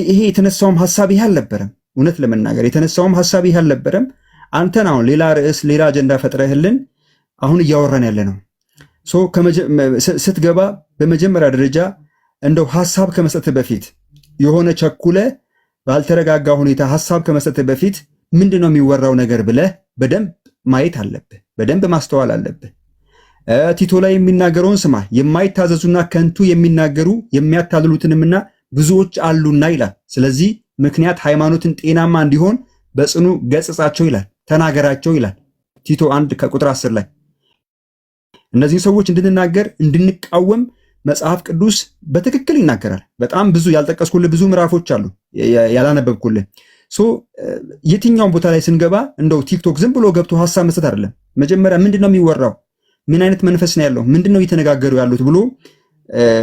ይሄ የተነሳውም ሐሳብ ይሄ አልነበረም። እውነት ለመናገር የተነሳውም ሐሳብ ይሄ አልነበረም። አንተን አሁን ሌላ ርዕስ ሌላ አጀንዳ ፈጥረህልን አሁን እያወራን ያለ ነው። ስትገባ በመጀመሪያ ደረጃ እንደው ሐሳብ ከመስጠት በፊት የሆነ ቸኩለ ባልተረጋጋ ሁኔታ ሐሳብ ከመስጠት በፊት ምንድነው የሚወራው ነገር ብለህ በደንብ ማየት አለብህ። በደንብ ማስተዋል አለብህ። ቲቶ ላይ የሚናገረውን ስማ። የማይታዘዙና ከንቱ የሚናገሩ የሚያታልሉትንምና ብዙዎች አሉና ይላል። ስለዚህ ምክንያት ሃይማኖትን ጤናማ እንዲሆን በጽኑ ገጽጻቸው ይላል፣ ተናገራቸው ይላል ቲቶ 1 ከቁጥር 10 ላይ። እነዚህን ሰዎች እንድንናገር እንድንቃወም መጽሐፍ ቅዱስ በትክክል ይናገራል። በጣም ብዙ ያልጠቀስኩልህ ብዙ ምዕራፎች አሉ ያላነበብኩልህ። የትኛውን ቦታ ላይ ስንገባ እንደው ቲክቶክ ዝም ብሎ ገብቶ ሐሳብ መስጠት አይደለም። መጀመሪያ ምንድነው የሚወራው? ምን አይነት መንፈስ ነው ያለው? ምንድነው እየተነጋገሩ ያሉት ብሎ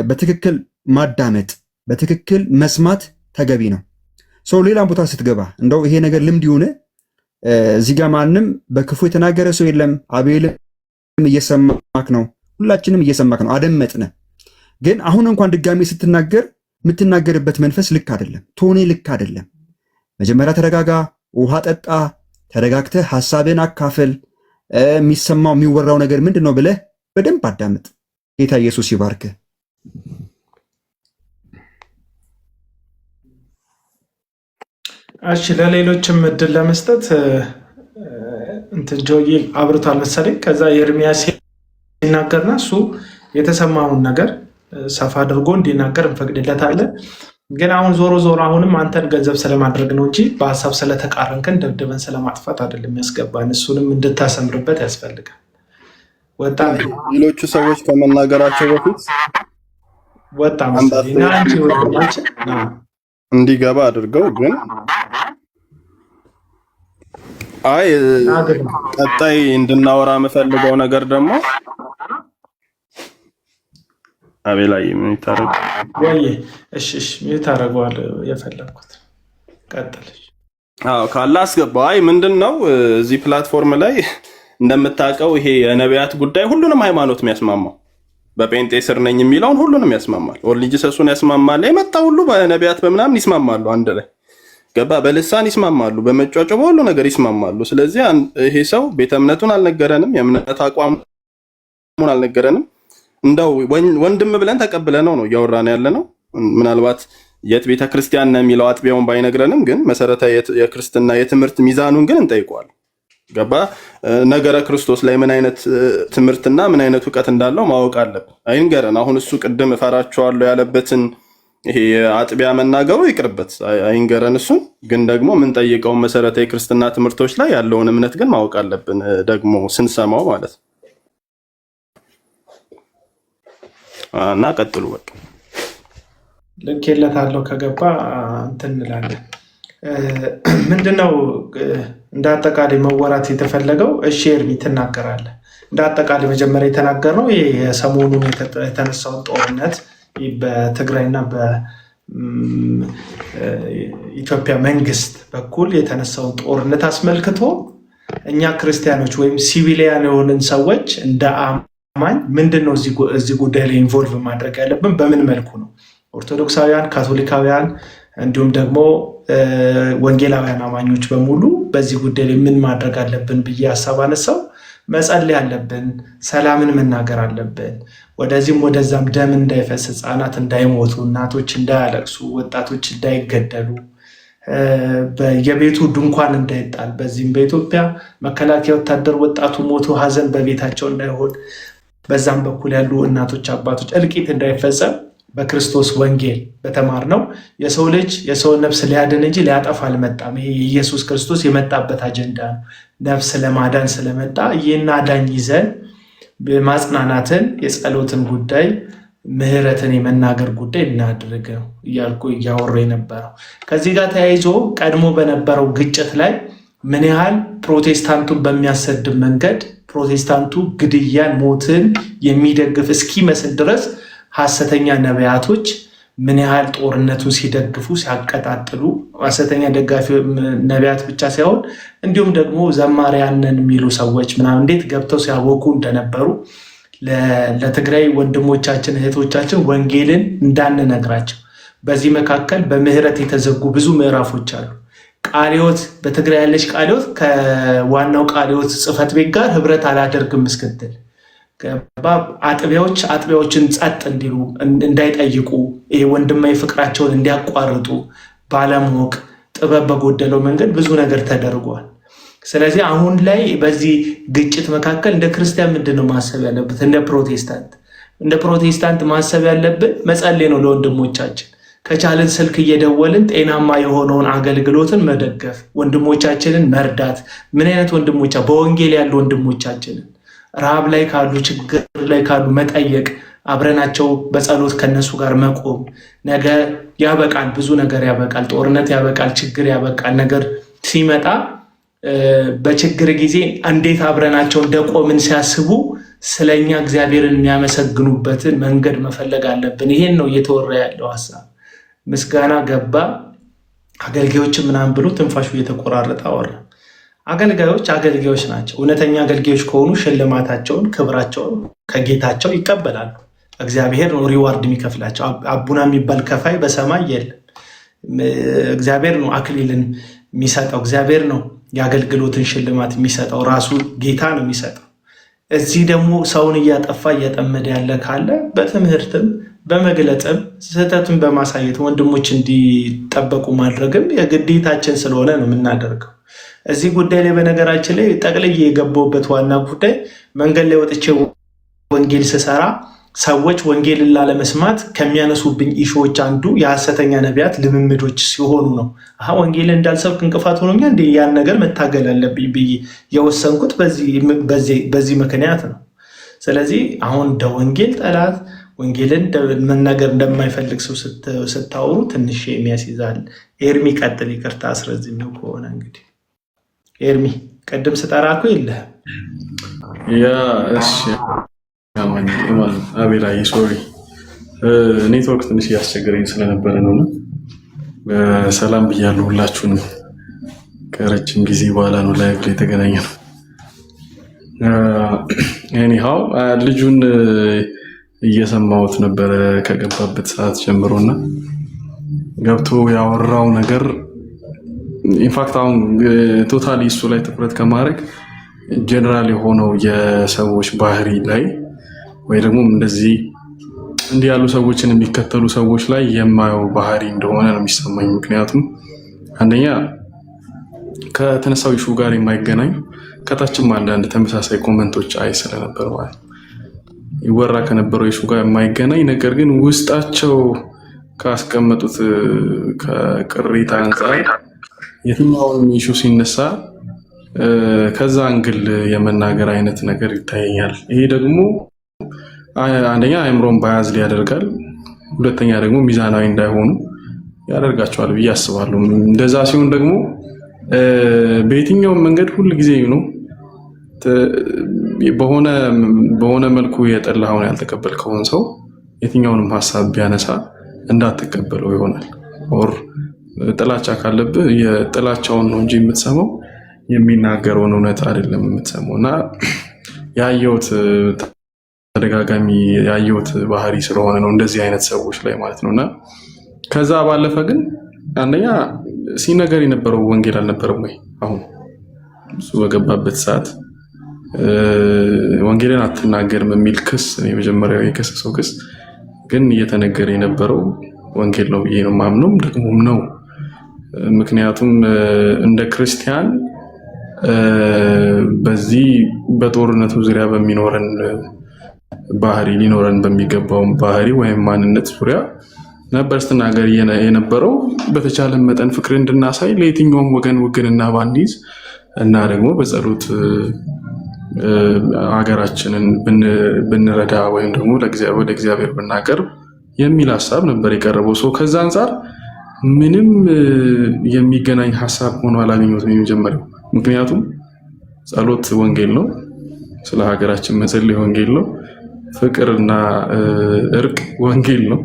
በትክክል ማዳመጥ፣ በትክክል መስማት ተገቢ ነው። ሌላ ቦታ ስትገባ እንደው ይሄ ነገር ልምድ ይሁን። እዚህ ጋር ማንም በክፉ የተናገረ ሰው የለም። አቤልም እየሰማክ ነው፣ ሁላችንም እየሰማክ ነው፣ አደመጥነ። ግን አሁን እንኳን ድጋሜ ስትናገር የምትናገርበት መንፈስ ልክ አይደለም፣ ቶኔ ልክ አይደለም። መጀመሪያ ተረጋጋ፣ ውሃ ጠጣ፣ ተረጋግተህ ሐሳብን አካፍል። የሚሰማው የሚወራው ነገር ምንድነው ብለህ በደንብ አዳምጥ። ጌታ ኢየሱስ ይባርክ። እሺ፣ ለሌሎችም እድል ለመስጠት እንትን ጆይ አብርቷል መሰለኝ። ከዛ የኤርሚያስ ሲናገርና እሱ የተሰማውን ነገር ሰፋ አድርጎ እንዲናገር እንፈቅድለታለን። ግን አሁን ዞሮ አሁንም አንተን ገንዘብ ስለማድረግ ነው እንጂ በሀሳብ ስለተቃረንከን ደብድበን ስለማጥፋት አይደለም ያስገባን። እሱንም እንድታሰምርበት ያስፈልጋል። ወጣ ሌሎቹ ሰዎች ከመናገራቸው በፊት ወጣ መሰለኝ እና አንቺ ወጣች እንዲገባ አድርገው። ግን አይ ቀጣይ እንድናወራ የምፈልገው ነገር ደግሞ አቤላይ ምን ይታረግ ወይ? እሺ ምን ታረጋዋል? የፈለኩት ቀጥልሽ። ካላ አስገባው። አይ ምንድነው እዚህ ፕላትፎርም ላይ እንደምታውቀው ይሄ የነቢያት ጉዳይ ሁሉንም ሃይማኖት የሚያስማማው በጴንጤ ስር ነኝ የሚለውን ሁሉንም ያስማማል። ኦሪጂሰሱን ያስማማል። የመጣ ሁሉ በነቢያት በምናምን ይስማማሉ። አንድ ላይ ገባ። በልሳን ይስማማሉ፣ በመጫጫው ሁሉ ነገር ይስማማሉ። ስለዚህ ይሄ ሰው ቤተ እምነቱን አልነገረንም፣ የእምነት አቋሙን አልነገረንም። እንደው ወንድም ብለን ተቀብለነው ነው እያወራን ያለ ነው። ምናልባት የት ቤተክርስቲያን ነው የሚለው አጥቢያውን ባይነግረንም ግን መሰረታዊ የክርስትና የትምህርት ሚዛኑን ግን እንጠይቀዋለን። ገባ። ነገረ ክርስቶስ ላይ ምን አይነት ትምህርትና ምን አይነት እውቀት እንዳለው ማወቅ አለብን። አይንገረን። አሁን እሱ ቅድም እፈራቸዋለሁ ያለበትን ይሄ አጥቢያ መናገሩ ይቅርበት፣ አይንገረን። እሱን ግን ደግሞ የምንጠይቀውን መሰረታዊ የክርስትና ትምህርቶች ላይ ያለውን እምነት ግን ማወቅ አለብን፣ ደግሞ ስንሰማው ማለት ነው። እና ቀጥሉ። በቃ ልኬለታለሁ ከገባ እንትን እንላለን። ምንድነው እንደ አጠቃላይ መወራት የተፈለገው? እሺ ኤርሚ ትናገራለህ። እንደ አጠቃላይ መጀመሪያ የተናገርነው ይሄ የሰሞኑን የተነሳውን ጦርነት በትግራይና በኢትዮጵያ መንግስት በኩል የተነሳውን ጦርነት አስመልክቶ እኛ ክርስቲያኖች ወይም ሲቪሊያን የሆንን ሰዎች እንደ አማኝ ምንድነው እዚህ ጉዳይ ላይ ኢንቮልቭ ማድረግ ያለብን? በምን መልኩ ነው? ኦርቶዶክሳውያን፣ ካቶሊካውያን እንዲሁም ደግሞ ወንጌላውያን አማኞች በሙሉ በዚህ ጉዳይ ላይ ምን ማድረግ አለብን ብዬ ሀሳብ አነሳው። መጸለይ አለብን፣ ሰላምን መናገር አለብን። ወደዚህም ወደዛም ደም እንዳይፈስ፣ ህፃናት እንዳይሞቱ፣ እናቶች እንዳያለቅሱ፣ ወጣቶች እንዳይገደሉ፣ የቤቱ ድንኳን እንዳይጣል፣ በዚህም በኢትዮጵያ መከላከያ ወታደር ወጣቱ ሞቶ ሀዘን በቤታቸው እንዳይሆን፣ በዛም በኩል ያሉ እናቶች አባቶች እልቂት እንዳይፈጸም በክርስቶስ ወንጌል በተማርነው የሰው ልጅ የሰውን ነፍስ ሊያድን እንጂ ሊያጠፋ አልመጣም። ይሄ የኢየሱስ ክርስቶስ የመጣበት አጀንዳ ነው። ነፍስ ለማዳን ስለመጣ ይህን አዳኝ ይዘን ማጽናናትን፣ የጸሎትን ጉዳይ፣ ምህረትን የመናገር ጉዳይ እናድርግ እያልኩ እያወሩ የነበረው ከዚህ ጋር ተያይዞ ቀድሞ በነበረው ግጭት ላይ ምን ያህል ፕሮቴስታንቱን በሚያሰድብ መንገድ ፕሮቴስታንቱ ግድያን፣ ሞትን የሚደግፍ እስኪመስል ድረስ ሐሰተኛ ነቢያቶች ምን ያህል ጦርነቱን ሲደግፉ ሲያቀጣጥሉ፣ ሐሰተኛ ደጋፊ ነቢያት ብቻ ሳይሆን እንዲሁም ደግሞ ዘማሪያንን የሚሉ ሰዎች ምናምን እንዴት ገብተው ሲያወቁ እንደነበሩ ለትግራይ ወንድሞቻችን እህቶቻችን ወንጌልን እንዳንነግራቸው በዚህ መካከል በምህረት የተዘጉ ብዙ ምዕራፎች አሉ። ቃልዮት በትግራይ ያለች ቃልዮት ከዋናው ቃልዮት ጽሕፈት ቤት ጋር ህብረት አላደርግም እስክትል አጥቢያዎችን ጸጥ እንዲሉ እንዳይጠይቁ ወንድማዊ ፍቅራቸውን እንዲያቋርጡ ባለማወቅ ጥበብ በጎደለው መንገድ ብዙ ነገር ተደርጓል። ስለዚህ አሁን ላይ በዚህ ግጭት መካከል እንደ ክርስቲያን ምንድን ነው ማሰብ ያለበት? እንደ ፕሮቴስታንት ማሰብ ያለብን መጸለይ ነው። ለወንድሞቻችን ከቻልን ስልክ እየደወልን ጤናማ የሆነውን አገልግሎትን መደገፍ፣ ወንድሞቻችንን መርዳት። ምን አይነት ወንድሞቻ? በወንጌል ያሉ ወንድሞቻችንን ረሃብ ላይ ካሉ፣ ችግር ላይ ካሉ መጠየቅ፣ አብረናቸው በጸሎት ከነሱ ጋር መቆም። ነገ ያበቃል፣ ብዙ ነገር ያበቃል፣ ጦርነት ያበቃል፣ ችግር ያበቃል። ነገር ሲመጣ በችግር ጊዜ እንዴት አብረናቸው እንደቆምን ሲያስቡ ስለኛ እግዚአብሔርን የሚያመሰግኑበትን መንገድ መፈለግ አለብን። ይሄን ነው እየተወራ ያለው ሀሳብ። ምስጋና ገባ አገልጋዮችን ምናምን ብሎ ትንፋሹ እየተቆራረጠ አወራ። አገልጋዮች ናቸው። እውነተኛ አገልጋዮች ከሆኑ ሽልማታቸውን፣ ክብራቸውን ከጌታቸው ይቀበላሉ። እግዚአብሔር ነው ሪዋርድ የሚከፍላቸው። አቡና የሚባል ከፋይ በሰማይ የለም። እግዚአብሔር ነው አክሊልን የሚሰጠው። እግዚአብሔር ነው የአገልግሎትን ሽልማት የሚሰጠው። ራሱ ጌታ ነው የሚሰጠው። እዚህ ደግሞ ሰውን እያጠፋ እያጠመደ ያለ ካለ በትምህርትም በመግለጽም ስህተትን በማሳየት ወንድሞች እንዲጠበቁ ማድረግም የግዴታችን ስለሆነ ነው የምናደርገው። እዚህ ጉዳይ ላይ በነገራችን ላይ ጠቅልዬ የገባሁበት ዋና ጉዳይ መንገድ ላይ ወጥቼ ወንጌል ስሰራ ሰዎች ወንጌልን ላለመስማት ከሚያነሱብኝ ኢሾዎች አንዱ የሐሰተኛ ነቢያት ልምምዶች ሲሆኑ ነው። ወንጌልን እንዳልሰብክ እንቅፋት ሆኖኛ እንደ ያን ነገር መታገል አለብኝ ብዬ የወሰንኩት በዚህ ምክንያት ነው። ስለዚህ አሁን እንደ ወንጌል ጠላት ወንጌልን መናገር እንደማይፈልግ ሰው ስታወሩ ትንሽ የሚያስይዛል። ኤርሚ ቀጥል። ይቅርታ አስረዝሜው ከሆነ እንግዲህ ኤርሚ ቅድም ስጠራኩ የለህም። እሺ አቤላዬ ሶሪ ኔትወርክ ትንሽ እያስቸገረኝ ስለነበረ ነው። ሰላም ብያለሁ ሁላችሁንም። ከረጅም ጊዜ በኋላ ነው ላይቭ ላይ የተገናኘ ነው። ኤኒሃው ልጁን እየሰማሁት ነበረ ከገባበት ሰዓት ጀምሮና ገብቶ ያወራው ነገር ኢንፋክት አሁን ቶታሊ እሱ ላይ ትኩረት ከማድረግ ጀነራል የሆነው የሰዎች ባህሪ ላይ ወይ ደግሞ እንደዚህ እንዲህ ያሉ ሰዎችን የሚከተሉ ሰዎች ላይ የማየው ባህሪ እንደሆነ ነው የሚሰማኝ። ምክንያቱም አንደኛ ከተነሳው ኢሹ ጋር የማይገናኝ ከታችም አንዳንድ ተመሳሳይ ኮመንቶች አይ ስለነበር ማለት ይወራ ከነበረው ኢሹ ጋር የማይገናኝ ነገር ግን ውስጣቸው ካስቀመጡት ከቅሬታ አንጻር የትኛውንም ኢሹ ሲነሳ ከዛ አንግል የመናገር አይነት ነገር ይታየኛል። ይሄ ደግሞ አንደኛ አእምሮን ባያዝ ያደርጋል፣ ሁለተኛ ደግሞ ሚዛናዊ እንዳይሆኑ ያደርጋቸዋል ብዬ አስባለሁ። እንደዛ ሲሆን ደግሞ በየትኛውም መንገድ ሁል ጊዜ ነው በሆነ መልኩ የጠላኸውን ያልተቀበልከውን ሰው የትኛውንም ሀሳብ ቢያነሳ እንዳትቀበለው ይሆናል። ኦር ጥላቻ ካለብህ የጥላቻውን ነው እንጂ የምትሰማው የሚናገረውን እውነት አይደለም የምትሰማው። እና ያየሁት በተደጋጋሚ ያየሁት ባህሪ ስለሆነ ነው እንደዚህ አይነት ሰዎች ላይ ማለት ነውና ከዛ ባለፈ ግን አንደኛ ሲነገር የነበረው ወንጌል አልነበረም ወይ? አሁን እሱ በገባበት ሰዓት ወንጌልን አትናገርም የሚል ክስ ነው የመጀመሪያው የከሰሰው ክስ። ግን እየተነገረ የነበረው ወንጌል ነው ብዬ ነው ማምነው ደግሞም ነው። ምክንያቱም እንደ ክርስቲያን በዚህ በጦርነቱ ዙሪያ በሚኖረን ባህሪ ሊኖረን በሚገባው ባህሪ ወይም ማንነት ዙሪያ ነበር ስትናገር የነበረው። በተቻለ መጠን ፍቅር እንድናሳይ ለየትኛውም ወገን ውግንና ባንይዝ እና ደግሞ በጸሎት ሀገራችንን ብንረዳ ወይም ደግሞ ወደ እግዚአብሔር ብናቀርብ የሚል ሀሳብ ነበር የቀረበው። ሰው ከዛ አንጻር ምንም የሚገናኝ ሀሳብ ሆኖ አላገኘሁትም የመጀመሪያው። ምክንያቱም ጸሎት ወንጌል ነው፣ ስለ ሀገራችን መጸለይ ወንጌል ነው፣ ፍቅርና እርቅ ወንጌል ነው።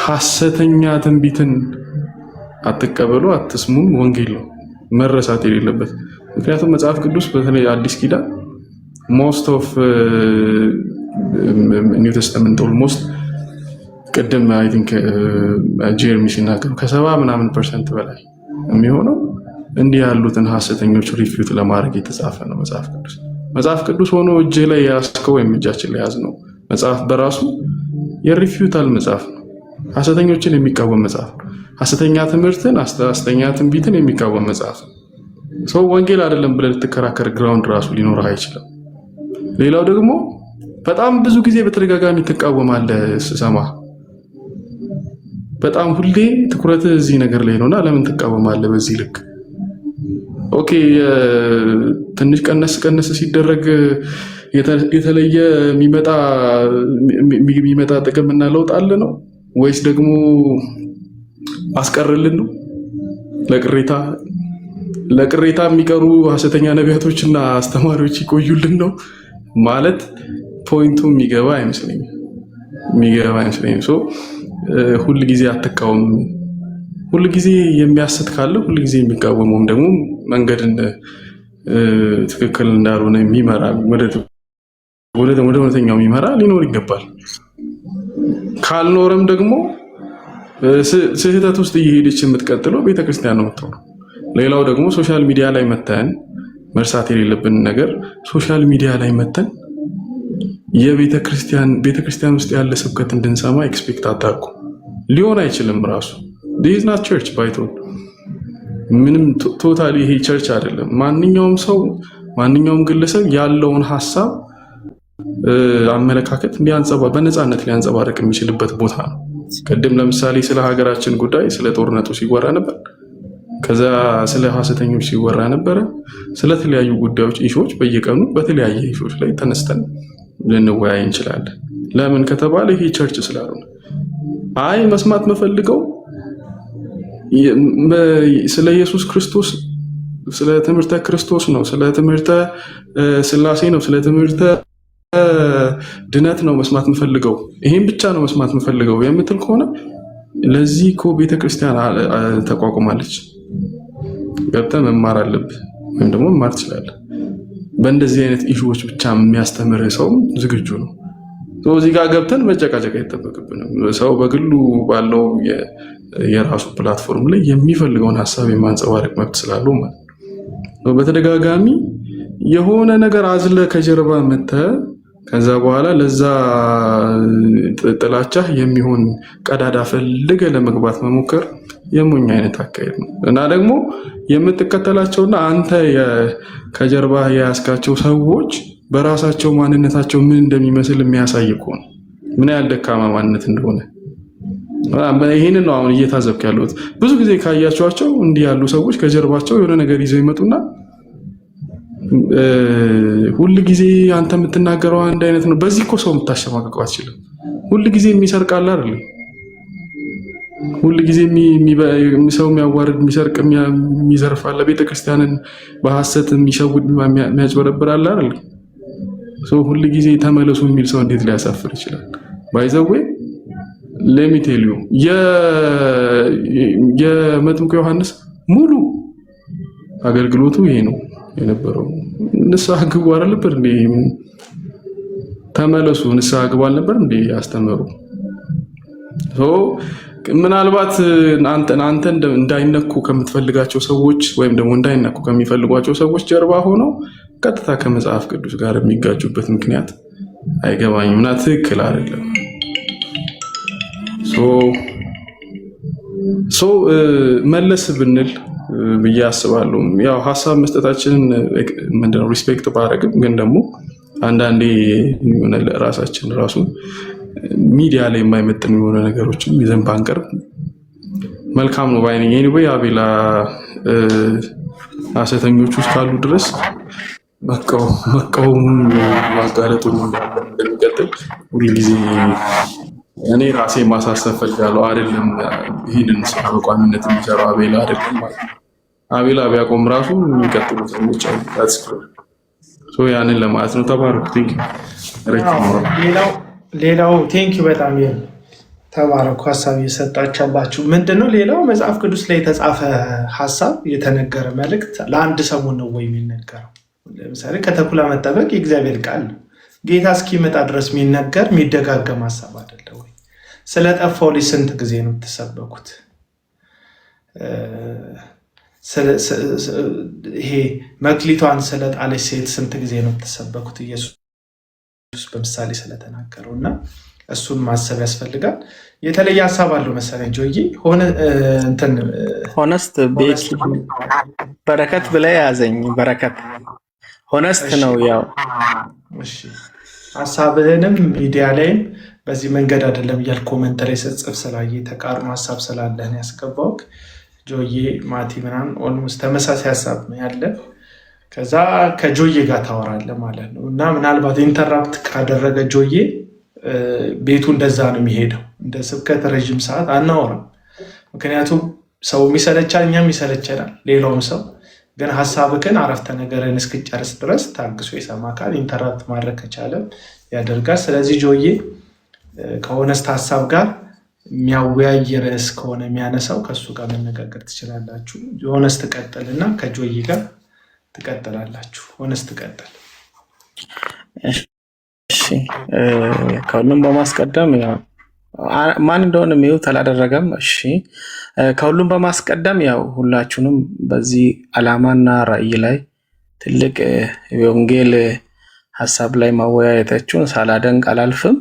ሐሰተኛ ትንቢትን አትቀበሉ አትስሙም ወንጌል ነው መረሳት የሌለበት። ምክንያቱም መጽሐፍ ቅዱስ በተለይ አዲስ ኪዳን ሞስት ኦፍ ኒው ቴስተመንት ኦልሞስት ቅድም አይ ቲንክ ጄርሚ ሲናገሩ ከ70% በላይ የሚሆነው እንዲህ ያሉትን ሐሰተኞች ሪፊዩት ለማድረግ የተጻፈ ነው መጽሐፍ ቅዱስ ሆኖ እጅ ላይ ያስከው ወይም እጃችን ላይ ያዝ ነው መጽሐፍ በራሱ የሪፊዩታል መጽሐፍ ነው። ሐሰተኞችን የሚቃወም መጽሐፍ ነው። ሐሰተኛ ትምህርትን ሐሰተኛ ትንቢትን የሚቃወም መጽሐፍ ነው። ሰው ወንጌል አይደለም ብለህ ልትከራከር ግራውንድ ራሱ ሊኖርህ አይችልም። ሌላው ደግሞ በጣም ብዙ ጊዜ በተደጋጋሚ ትቃወማለህ ስሰማ በጣም ሁሌ ትኩረት እዚህ ነገር ላይ ነውና ለምን ትቃወማለህ በዚህ ልክ? ኦኬ ትንሽ ቀነስ ሲደረግ የተለየ የሚመጣ ጥቅም እና ለውጥ አለ ነው ወይስ ደግሞ አስቀርልን ነው? ለቅሬታ የሚቀሩ ሐሰተኛ ነቢያቶችና አስተማሪዎች ይቆዩልን ነው ማለት ፖይንቱ የሚገባ አይመስለኝም። ሁል ጊዜ አትቃወም። ሁል ጊዜ የሚያስት ካለ ሁል ጊዜ የሚቃወመውም ደግሞ መንገድን ትክክል እንዳልሆነ የሚመራ ወደ እውነተኛው የሚመራ ሊኖር ይገባል። ካልኖረም ደግሞ ስህተት ውስጥ እየሄደች የምትቀጥለው ቤተክርስቲያን ነው የምትሆነው። ሌላው ደግሞ ሶሻል ሚዲያ ላይ መተን መርሳት የሌለብን ነገር ሶሻል ሚዲያ ላይ መተን ቤተክርስቲያን ውስጥ ያለ ስብከት እንድንሰማ ኤክስፔክት አታርጉ። ሊሆን አይችልም። ራሱ this is not church ባይቶን ምንም ቶታሊ ይሄ ቸርች አይደለም። ማንኛውም ሰው ማንኛውም ግለሰብ ያለውን ሐሳብ አመለካከት በነፃነት ሊያንጸባርቅ የሚችልበት ቦታ ነው። ቅድም ለምሳሌ ስለ ሀገራችን ጉዳይ ስለ ጦርነቱ ሲወራ ነበር። ከዛ ስለ ሐሰተኞች ሲወራ ነበረ። ስለተለያዩ ጉዳዮች ኢሹዎች በየቀኑ በተለያየ ኢሹዎች ላይ ተነስተን ልንወያይ እንችላለን። ለምን ከተባለ ይሄ ቸርች ስላልሆነ አይ መስማት መፈልገው ስለ ኢየሱስ ክርስቶስ ስለ ትምህርተ ክርስቶስ ነው፣ ስለ ትምህርተ ሥላሴ ነው፣ ስለ ትምህርተ ድነት ነው መስማት መፈልገው፣ ይሄን ብቻ ነው መስማት መፈልገው የምትል ከሆነ ለዚህ እኮ ቤተክርስቲያን ተቋቁማለች። ገብተህ መማር አለብህ ወይም ደግሞ መማር ትችላለህ። በእንደዚህ አይነት ኢሹዎች ብቻ የሚያስተምር ሰው ዝግጁ ነው። እዚህ ጋር ገብተን መጨቃጨቅ አይጠበቅብንም። ሰው በግሉ ባለው የራሱ ፕላትፎርም ላይ የሚፈልገውን ሀሳብ የማንጸባረቅ መብት ስላለው ማለት ነው። በተደጋጋሚ የሆነ ነገር አዝለ ከጀርባ መተህ ከዛ በኋላ ለዛ ጥላቻ የሚሆን ቀዳዳ ፈልገ ለመግባት መሞከር የሞኝ አይነት አካሄድ ነው እና ደግሞ የምትከተላቸውና አንተ ከጀርባ የያዝካቸው ሰዎች በራሳቸው ማንነታቸው ምን እንደሚመስል የሚያሳይ እኮ ነው፣ ምን ያህል ደካማ ማንነት እንደሆነ። ይሄንን ነው አሁን እየታዘብክ ያለሁት። ብዙ ጊዜ ካያቸዋቸው እንዲህ ያሉ ሰዎች ከጀርባቸው የሆነ ነገር ይዘው ይመጡና ሁል ጊዜ አንተ የምትናገረው አንድ አይነት ነው። በዚህ እኮ ሰው የምታሸማቀቀው አትችልም። ሁል ጊዜ የሚሰርቃል አይደል? ሁል ጊዜ ሰው የሚያዋርድ የሚሰርቅ የሚዘርፍ አለ። ቤተክርስቲያንን በሐሰት የሚሸውድ የሚያጭበረብራል አይደል? ሰው ሁል ጊዜ ተመለሱ የሚል ሰው እንዴት ሊያሳፍር ይችላል? ባይዘዌ ለሚቴሊዩ የመጥምቁ ዮሐንስ ሙሉ አገልግሎቱ ይሄ ነው የነበረው። ንስሐ ግቡ አይደል? ተመለሱ ንስሐ ግቡ አልነበር እንዴ ያስተምሩ? ምናልባት አንተ እንዳይነኩ ከምትፈልጋቸው ሰዎች ወይም ደግሞ እንዳይነኩ ከሚፈልጓቸው ሰዎች ጀርባ ሆነው ቀጥታ ከመጽሐፍ ቅዱስ ጋር የሚጋጁበት ምክንያት አይገባኝም እና ትክክል አይደለም። መለስ ብንል ብዬ አስባለሁ። ያው ሀሳብ መስጠታችንን ምንድነው ሪስፔክት ባደረግም ግን ደግሞ አንዳንዴ ራሳችን ራሱ ሚዲያ ላይ የማይመጥኑ የሆነ ነገሮችን ይዘን ባንቀርብ መልካም ነው ባይነኝ። ኤኒዌይ አቤላ ሐሰተኞች ውስጥ ካሉ ድረስ መቃወሙ ማጋለጡን እንደሚቀጥል ሁልጊዜ እኔ ራሴ ማሳሰብ ፈልጋለሁ። አይደለም ይህንን ስራ በቋሚነት የሚሰራው አቤላ አይደለም ማለት ነው። አቤላ ቢያቆም ራሱ የሚቀጥሉ ሰዎች አሉ። ያንን ለማለት ነው። ተባረኩ። ሌላው ቴንኪ በጣም ተባረኩ። ሀሳብ እየሰጣችኋላችሁ ምንድነው? ሌላው መጽሐፍ ቅዱስ ላይ የተጻፈ ሀሳብ የተነገረ መልእክት ለአንድ ሰሞን ነው ወይ የሚነገረው? ለምሳሌ ከተኩላ መጠበቅ የእግዚአብሔር ቃል ነው። ጌታ እስኪመጣ ድረስ የሚነገር የሚደጋገም ሀሳብ አይደለ ወይ? ስለጠፋው ልጅ ስንት ጊዜ ነው የምትሰበኩት? ይሄ መክሊቷን ስለጣለች ሴት ስንት ጊዜ ነው የምትሰበኩት? ኢየሱስ በምሳሌ ስለተናገረው እና እሱን ማሰብ ያስፈልጋል። የተለየ ሀሳብ አለው መሰለኝ ጆዬ ሆነስት ቤት በረከት ብለህ ያዘኝ። በረከት ሆነስት ነው። ያው ሀሳብህንም ሚዲያ ላይም በዚህ መንገድ አይደለም እያል ኮመንት ላይ ስትጽፍ ስላየ ተቃርኖ ሀሳብ ስላለህን ያስገባውክ ጆዬ ማቲ ምናምን ኦልሞስት ተመሳሳይ ሀሳብ ነው ያለ። ከዛ ከጆዬ ጋር ታወራለህ ማለት ነው እና ምናልባት ኢንተራፕት ካደረገ ጆዬ ቤቱ እንደዛ ነው የሚሄደው። እንደ ስብከት ረዥም ሰዓት አናወራም። ምክንያቱም ሰው የሚሰለቻል፣ እኛም ይሰለቸናል። ሌላውም ሰው ግን ሀሳብህን አረፍተ ነገርን እስክጨርስ ድረስ ታግሶ ይሰማካል። ኢንተራፕት ማድረግ ከቻለ ያደርጋል። ስለዚህ ጆዬ ከሆነስት ሀሳብ ጋር የሚያወያይ ርዕስ ከሆነ የሚያነሳው ከእሱ ጋር መነጋገር ትችላላችሁ። ሆነስት ትቀጥል እና ከጆዬ ጋር ትቀጥላላችሁ። ሆነስት ትቀጥል። እሺ ከሁሉም በማስቀደም ማን እንደሆነ ሚውት አላደረገም። እሺ ከሁሉም በማስቀደም ያው ሁላችሁንም በዚህ ዓላማና ራዕይ ላይ ትልቅ የወንጌል ሀሳብ ላይ ማወያየታችሁን ሳላደንቅ አላልፍም።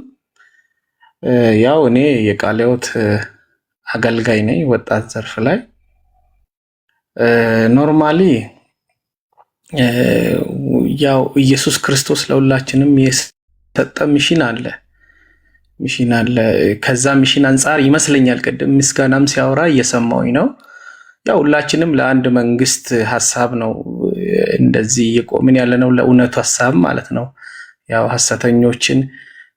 ያው እኔ የቃለ ሕይወት አገልጋይ ነኝ ወጣት ዘርፍ ላይ ኖርማሊ ያው ኢየሱስ ክርስቶስ ለሁላችንም የሰጠ ሚሽን አለ። ከዛ ሚሽን አንጻር ይመስለኛል ቅድም ምስጋናም ሲያወራ እየሰማሁኝ ነው። ያው ሁላችንም ለአንድ መንግስት ሀሳብ ነው እንደዚህ እየቆምን ያለ ነው፣ ለእውነቱ ሀሳብ ማለት ነው። ያው ሐሰተኞችን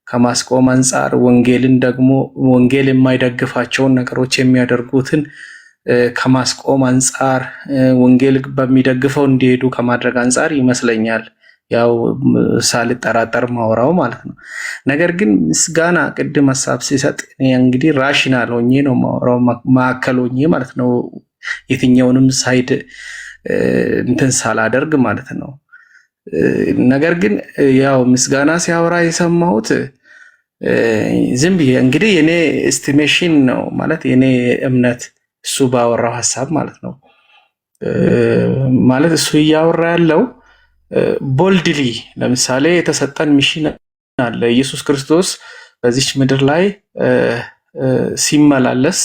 ከማስቆም አንጻር ወንጌልን ደግሞ ወንጌል የማይደግፋቸውን ነገሮች የሚያደርጉትን ከማስቆም አንጻር ወንጌል በሚደግፈው እንዲሄዱ ከማድረግ አንጻር ይመስለኛል ያው ሳልጠራጠር ማውራው ማለት ነው። ነገር ግን ምስጋና ቅድም ሀሳብ ሲሰጥ እንግዲህ ራሽናል ሆኜ ነው ማውራው፣ ማዕከል ሆኜ ማለት ነው። የትኛውንም ሳይድ እንትን ሳላደርግ ማለት ነው። ነገር ግን ያው ምስጋና ሲያወራ የሰማሁት ዝም ብዬ እንግዲህ የኔ ኤስቲሜሽን ነው ማለት የኔ እምነት እሱ ባወራው ሀሳብ ማለት ነው። ማለት እሱ እያወራ ያለው ቦልድሊ ለምሳሌ የተሰጠን ሚሽን አለ። ኢየሱስ ክርስቶስ በዚች ምድር ላይ ሲመላለስ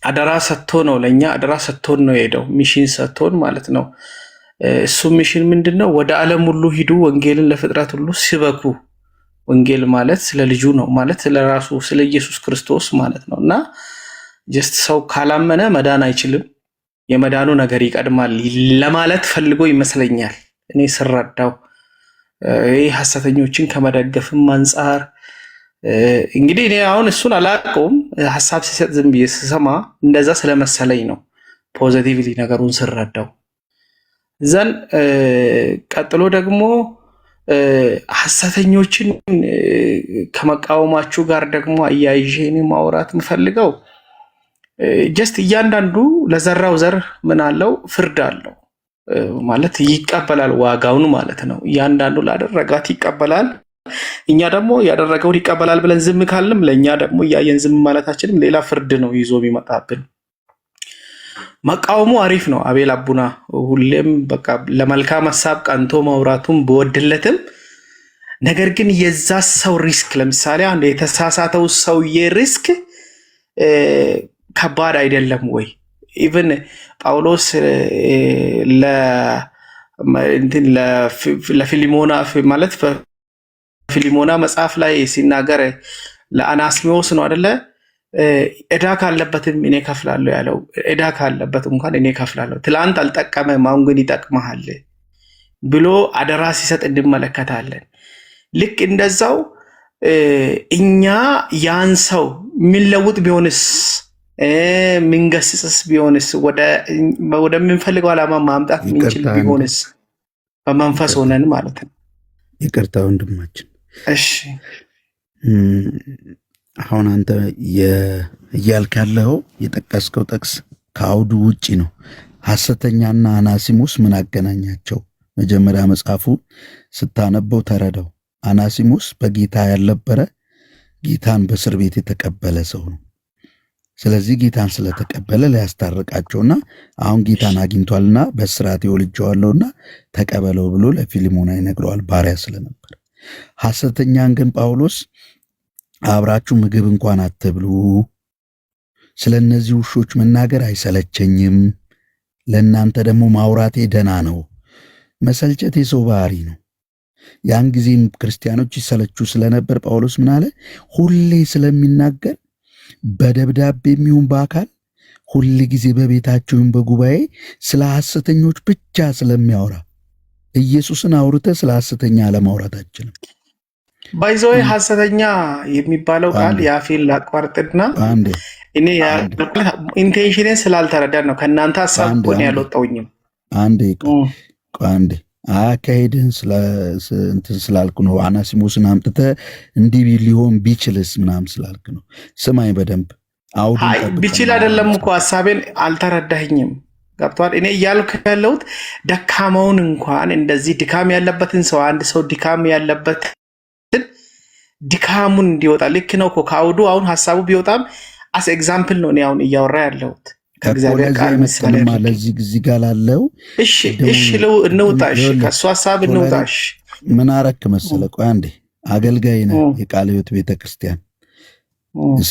አደራ ሰጥቶ ነው፣ ለእኛ አደራ ሰጥቶን ነው የሄደው። ሚሽን ሰጥቶን ማለት ነው። እሱ ሚሽን ምንድነው? ወደ ዓለም ሁሉ ሂዱ፣ ወንጌልን ለፍጥረት ሁሉ ስበኩ። ወንጌል ማለት ስለ ልጁ ነው ማለት ስለራሱ ስለ ኢየሱስ ክርስቶስ ማለት ነው። እና ጀስት ሰው ካላመነ መዳን አይችልም፣ የመዳኑ ነገር ይቀድማል ለማለት ፈልጎ ይመስለኛል እኔ ስረዳው። ይህ ሐሰተኞችን ከመደገፍም አንጻር እንግዲህ እኔ አሁን እሱን አላውቀውም፣ ሐሳብ ሲሰጥ ዝም ብዬ ስሰማ እንደዛ ስለመሰለኝ ነው ፖዚቲቭሊ ነገሩን ስረዳው። ዘን ቀጥሎ ደግሞ ሐሰተኞችን ከመቃወማችሁ ጋር ደግሞ አያይዤ ማውራት የምፈልገው ጀስት እያንዳንዱ ለዘራው ዘር ምን አለው? ፍርድ አለው ማለት ይቀበላል ዋጋውን ማለት ነው። እያንዳንዱ ላደረጋት ይቀበላል እኛ ደግሞ ያደረገውን ይቀበላል ብለን ዝም ካልንም ለእኛ ደግሞ እያየን ዝም ማለታችንም ሌላ ፍርድ ነው ይዞ የሚመጣብን። መቃወሙ አሪፍ ነው። አቤል አቡና ሁሌም በቃ ለመልካም ሀሳብ ቀንቶ ማውራቱን ብወድለትም ነገር ግን የዛ ሰው ሪስክ ለምሳሌ አንድ የተሳሳተው ሰውዬ ሪስክ ከባድ አይደለም ወይ? ኢቭን ጳውሎስ ለፊሊሞና ማለት ፊሊሞና መጽሐፍ ላይ ሲናገር ለአናስሚዎስ ነው አይደለ? ዕዳ ካለበትም እኔ ከፍላለሁ ያለው። ዕዳ ካለበት እንኳን እኔ ከፍላለሁ፣ ትላንት አልጠቀመም አሁን ግን ይጠቅመሃል ብሎ አደራ ሲሰጥ እንመለከታለን። ልክ እንደዛው እኛ ያን ሰው የሚለውጥ ቢሆንስ ምንገስጽስ ቢሆንስ ወደምንፈልገው ዓላማ ማምጣት ምንችል ቢሆንስ በመንፈስ ሆነን ማለት ነው። ይቅርታ ወንድማችን። እሺ አሁን አንተ እያልክ ያለው የጠቀስከው ጥቅስ ከአውዱ ውጪ ነው። ሐሰተኛና አናሲሙስ ምን አገናኛቸው? መጀመሪያ መጽሐፉ ስታነበው ተረዳው። አናሲሙስ በጌታ ያልነበረ ጌታን በእስር ቤት የተቀበለ ሰው ነው። ስለዚህ ጌታን ስለተቀበለ ሊያስታርቃቸውና አሁን ጌታን አግኝቷልና በእስራት ወልጄዋለሁና ተቀበለው ብሎ ለፊሊሞና ይነግረዋል፣ ባሪያ ስለነበር። ሐሰተኛን ግን ጳውሎስ አብራችሁ ምግብ እንኳን አትብሉ፣ ስለ እነዚህ ውሾች መናገር አይሰለቸኝም፣ ለእናንተ ደግሞ ማውራቴ ደና ነው። መሰልቸት የሰው ባህሪ ነው። ያን ጊዜም ክርስቲያኖች ይሰለቹ ስለነበር ጳውሎስ ምን አለ? ሁሌ ስለሚናገር በደብዳቤ የሚሆን በአካል ሁል ጊዜ በቤታቸውን በጉባኤ ስለ ሐሰተኞች ብቻ ስለሚያወራ ኢየሱስን አውርተ ስለ ሐሰተኛ አለማውራት አችልም። ባይዘው ሐሰተኛ የሚባለው ቃል የአፌን ላቋርጥና እኔ ኢንቴንሽንን ስላልተረዳን ነው። ከእናንተ ሐሳብ እኮ ነው ያልወጣውኝም። አንዴ አካሄድህን እንትን ስላልኩ ነው። አናሲሞስን አምጥተ እንዲህ ሊሆን ቢችልስ ምናምን ስላልክ ነው። ስማኝ በደንብ ቢችል አይደለም እኮ ሐሳቤን አልተረዳኸኝም። ገብቷል። እኔ እያልኩ ያለሁት ደካማውን እንኳን እንደዚህ ድካም ያለበትን ሰው አንድ ሰው ድካም ያለበትን ድካሙን እንዲወጣ ልክ ነው እኮ ከአውዱ አሁን ሐሳቡ ቢወጣም አስ ኤግዛምፕል ነው እኔ አሁን እያወራ ያለሁት ከእግዚአብሔር ቃል ምሳሌ ለዚህ ጊዜ ጋር ላለው እሺ እንውጣሽ፣ ከእሱ ሐሳብ እንውጣሽ። ምን አረክ መሰለ? ቆይ አንዴ አገልጋይ ነህ የቃለ ሕይወት ቤተክርስቲያን። እሺ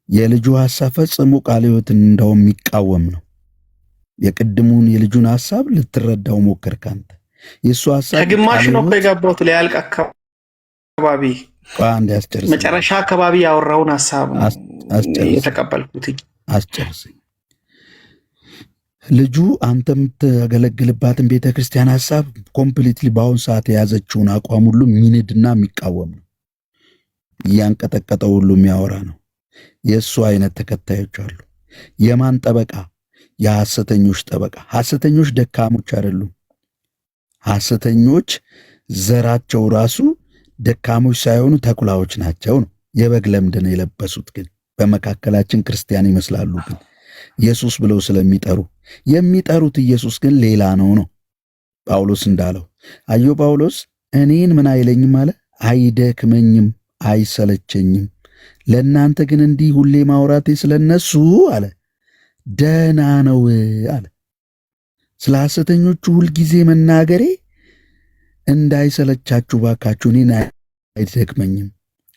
የልጁ ሐሳብ ፈጽሞ ቃለ ሕይወትን እንደውም የሚቃወም ነው። የቅድሙን የልጁን ሐሳብ ልትረዳው ሞከርክ አንተ። የእሱ ሐሳብ ከግማሽ ነው እኮ የገባሁት ሊያልቅ አካባቢ አንዴ አስጨርሰኝ። መጨረሻ አካባቢ ያወራውን ሐሳብ የተቀበልኩት። አስጨርሰኝ። ልጁ አንተ የምትገለግልባትን ቤተክርስቲያን ሐሳብ ኮምፕሊትሊ በአሁን ሰዓት የያዘችውን አቋም ሁሉ የሚንድና የሚቃወም ነው። እያንቀጠቀጠው ሁሉ የሚያወራ ነው። የእሱ አይነት ተከታዮች አሉ። የማን ጠበቃ? የሐሰተኞች ጠበቃ። ሐሰተኞች ደካሞች አይደሉም። ሐሰተኞች ዘራቸው ራሱ ደካሞች ሳይሆኑ ተኩላዎች ናቸው ነው። የበግ ለምድ ነው የለበሱት፣ ግን በመካከላችን ክርስቲያን ይመስላሉ። ግን ኢየሱስ ብለው ስለሚጠሩ የሚጠሩት ኢየሱስ ግን ሌላ ነው ነው ጳውሎስ እንዳለው። አዮ ጳውሎስ እኔን ምን አይለኝም አለ? አይደክመኝም፣ አይሰለቸኝም። ለእናንተ ግን እንዲህ ሁሌ ማውራቴ ስለነሱ አለ ደና ነው አለ። ስለ ሐሰተኞቹ ሁልጊዜ መናገሬ እንዳይሰለቻችሁ ባካችሁ፣ እኔን አይደክመኝም።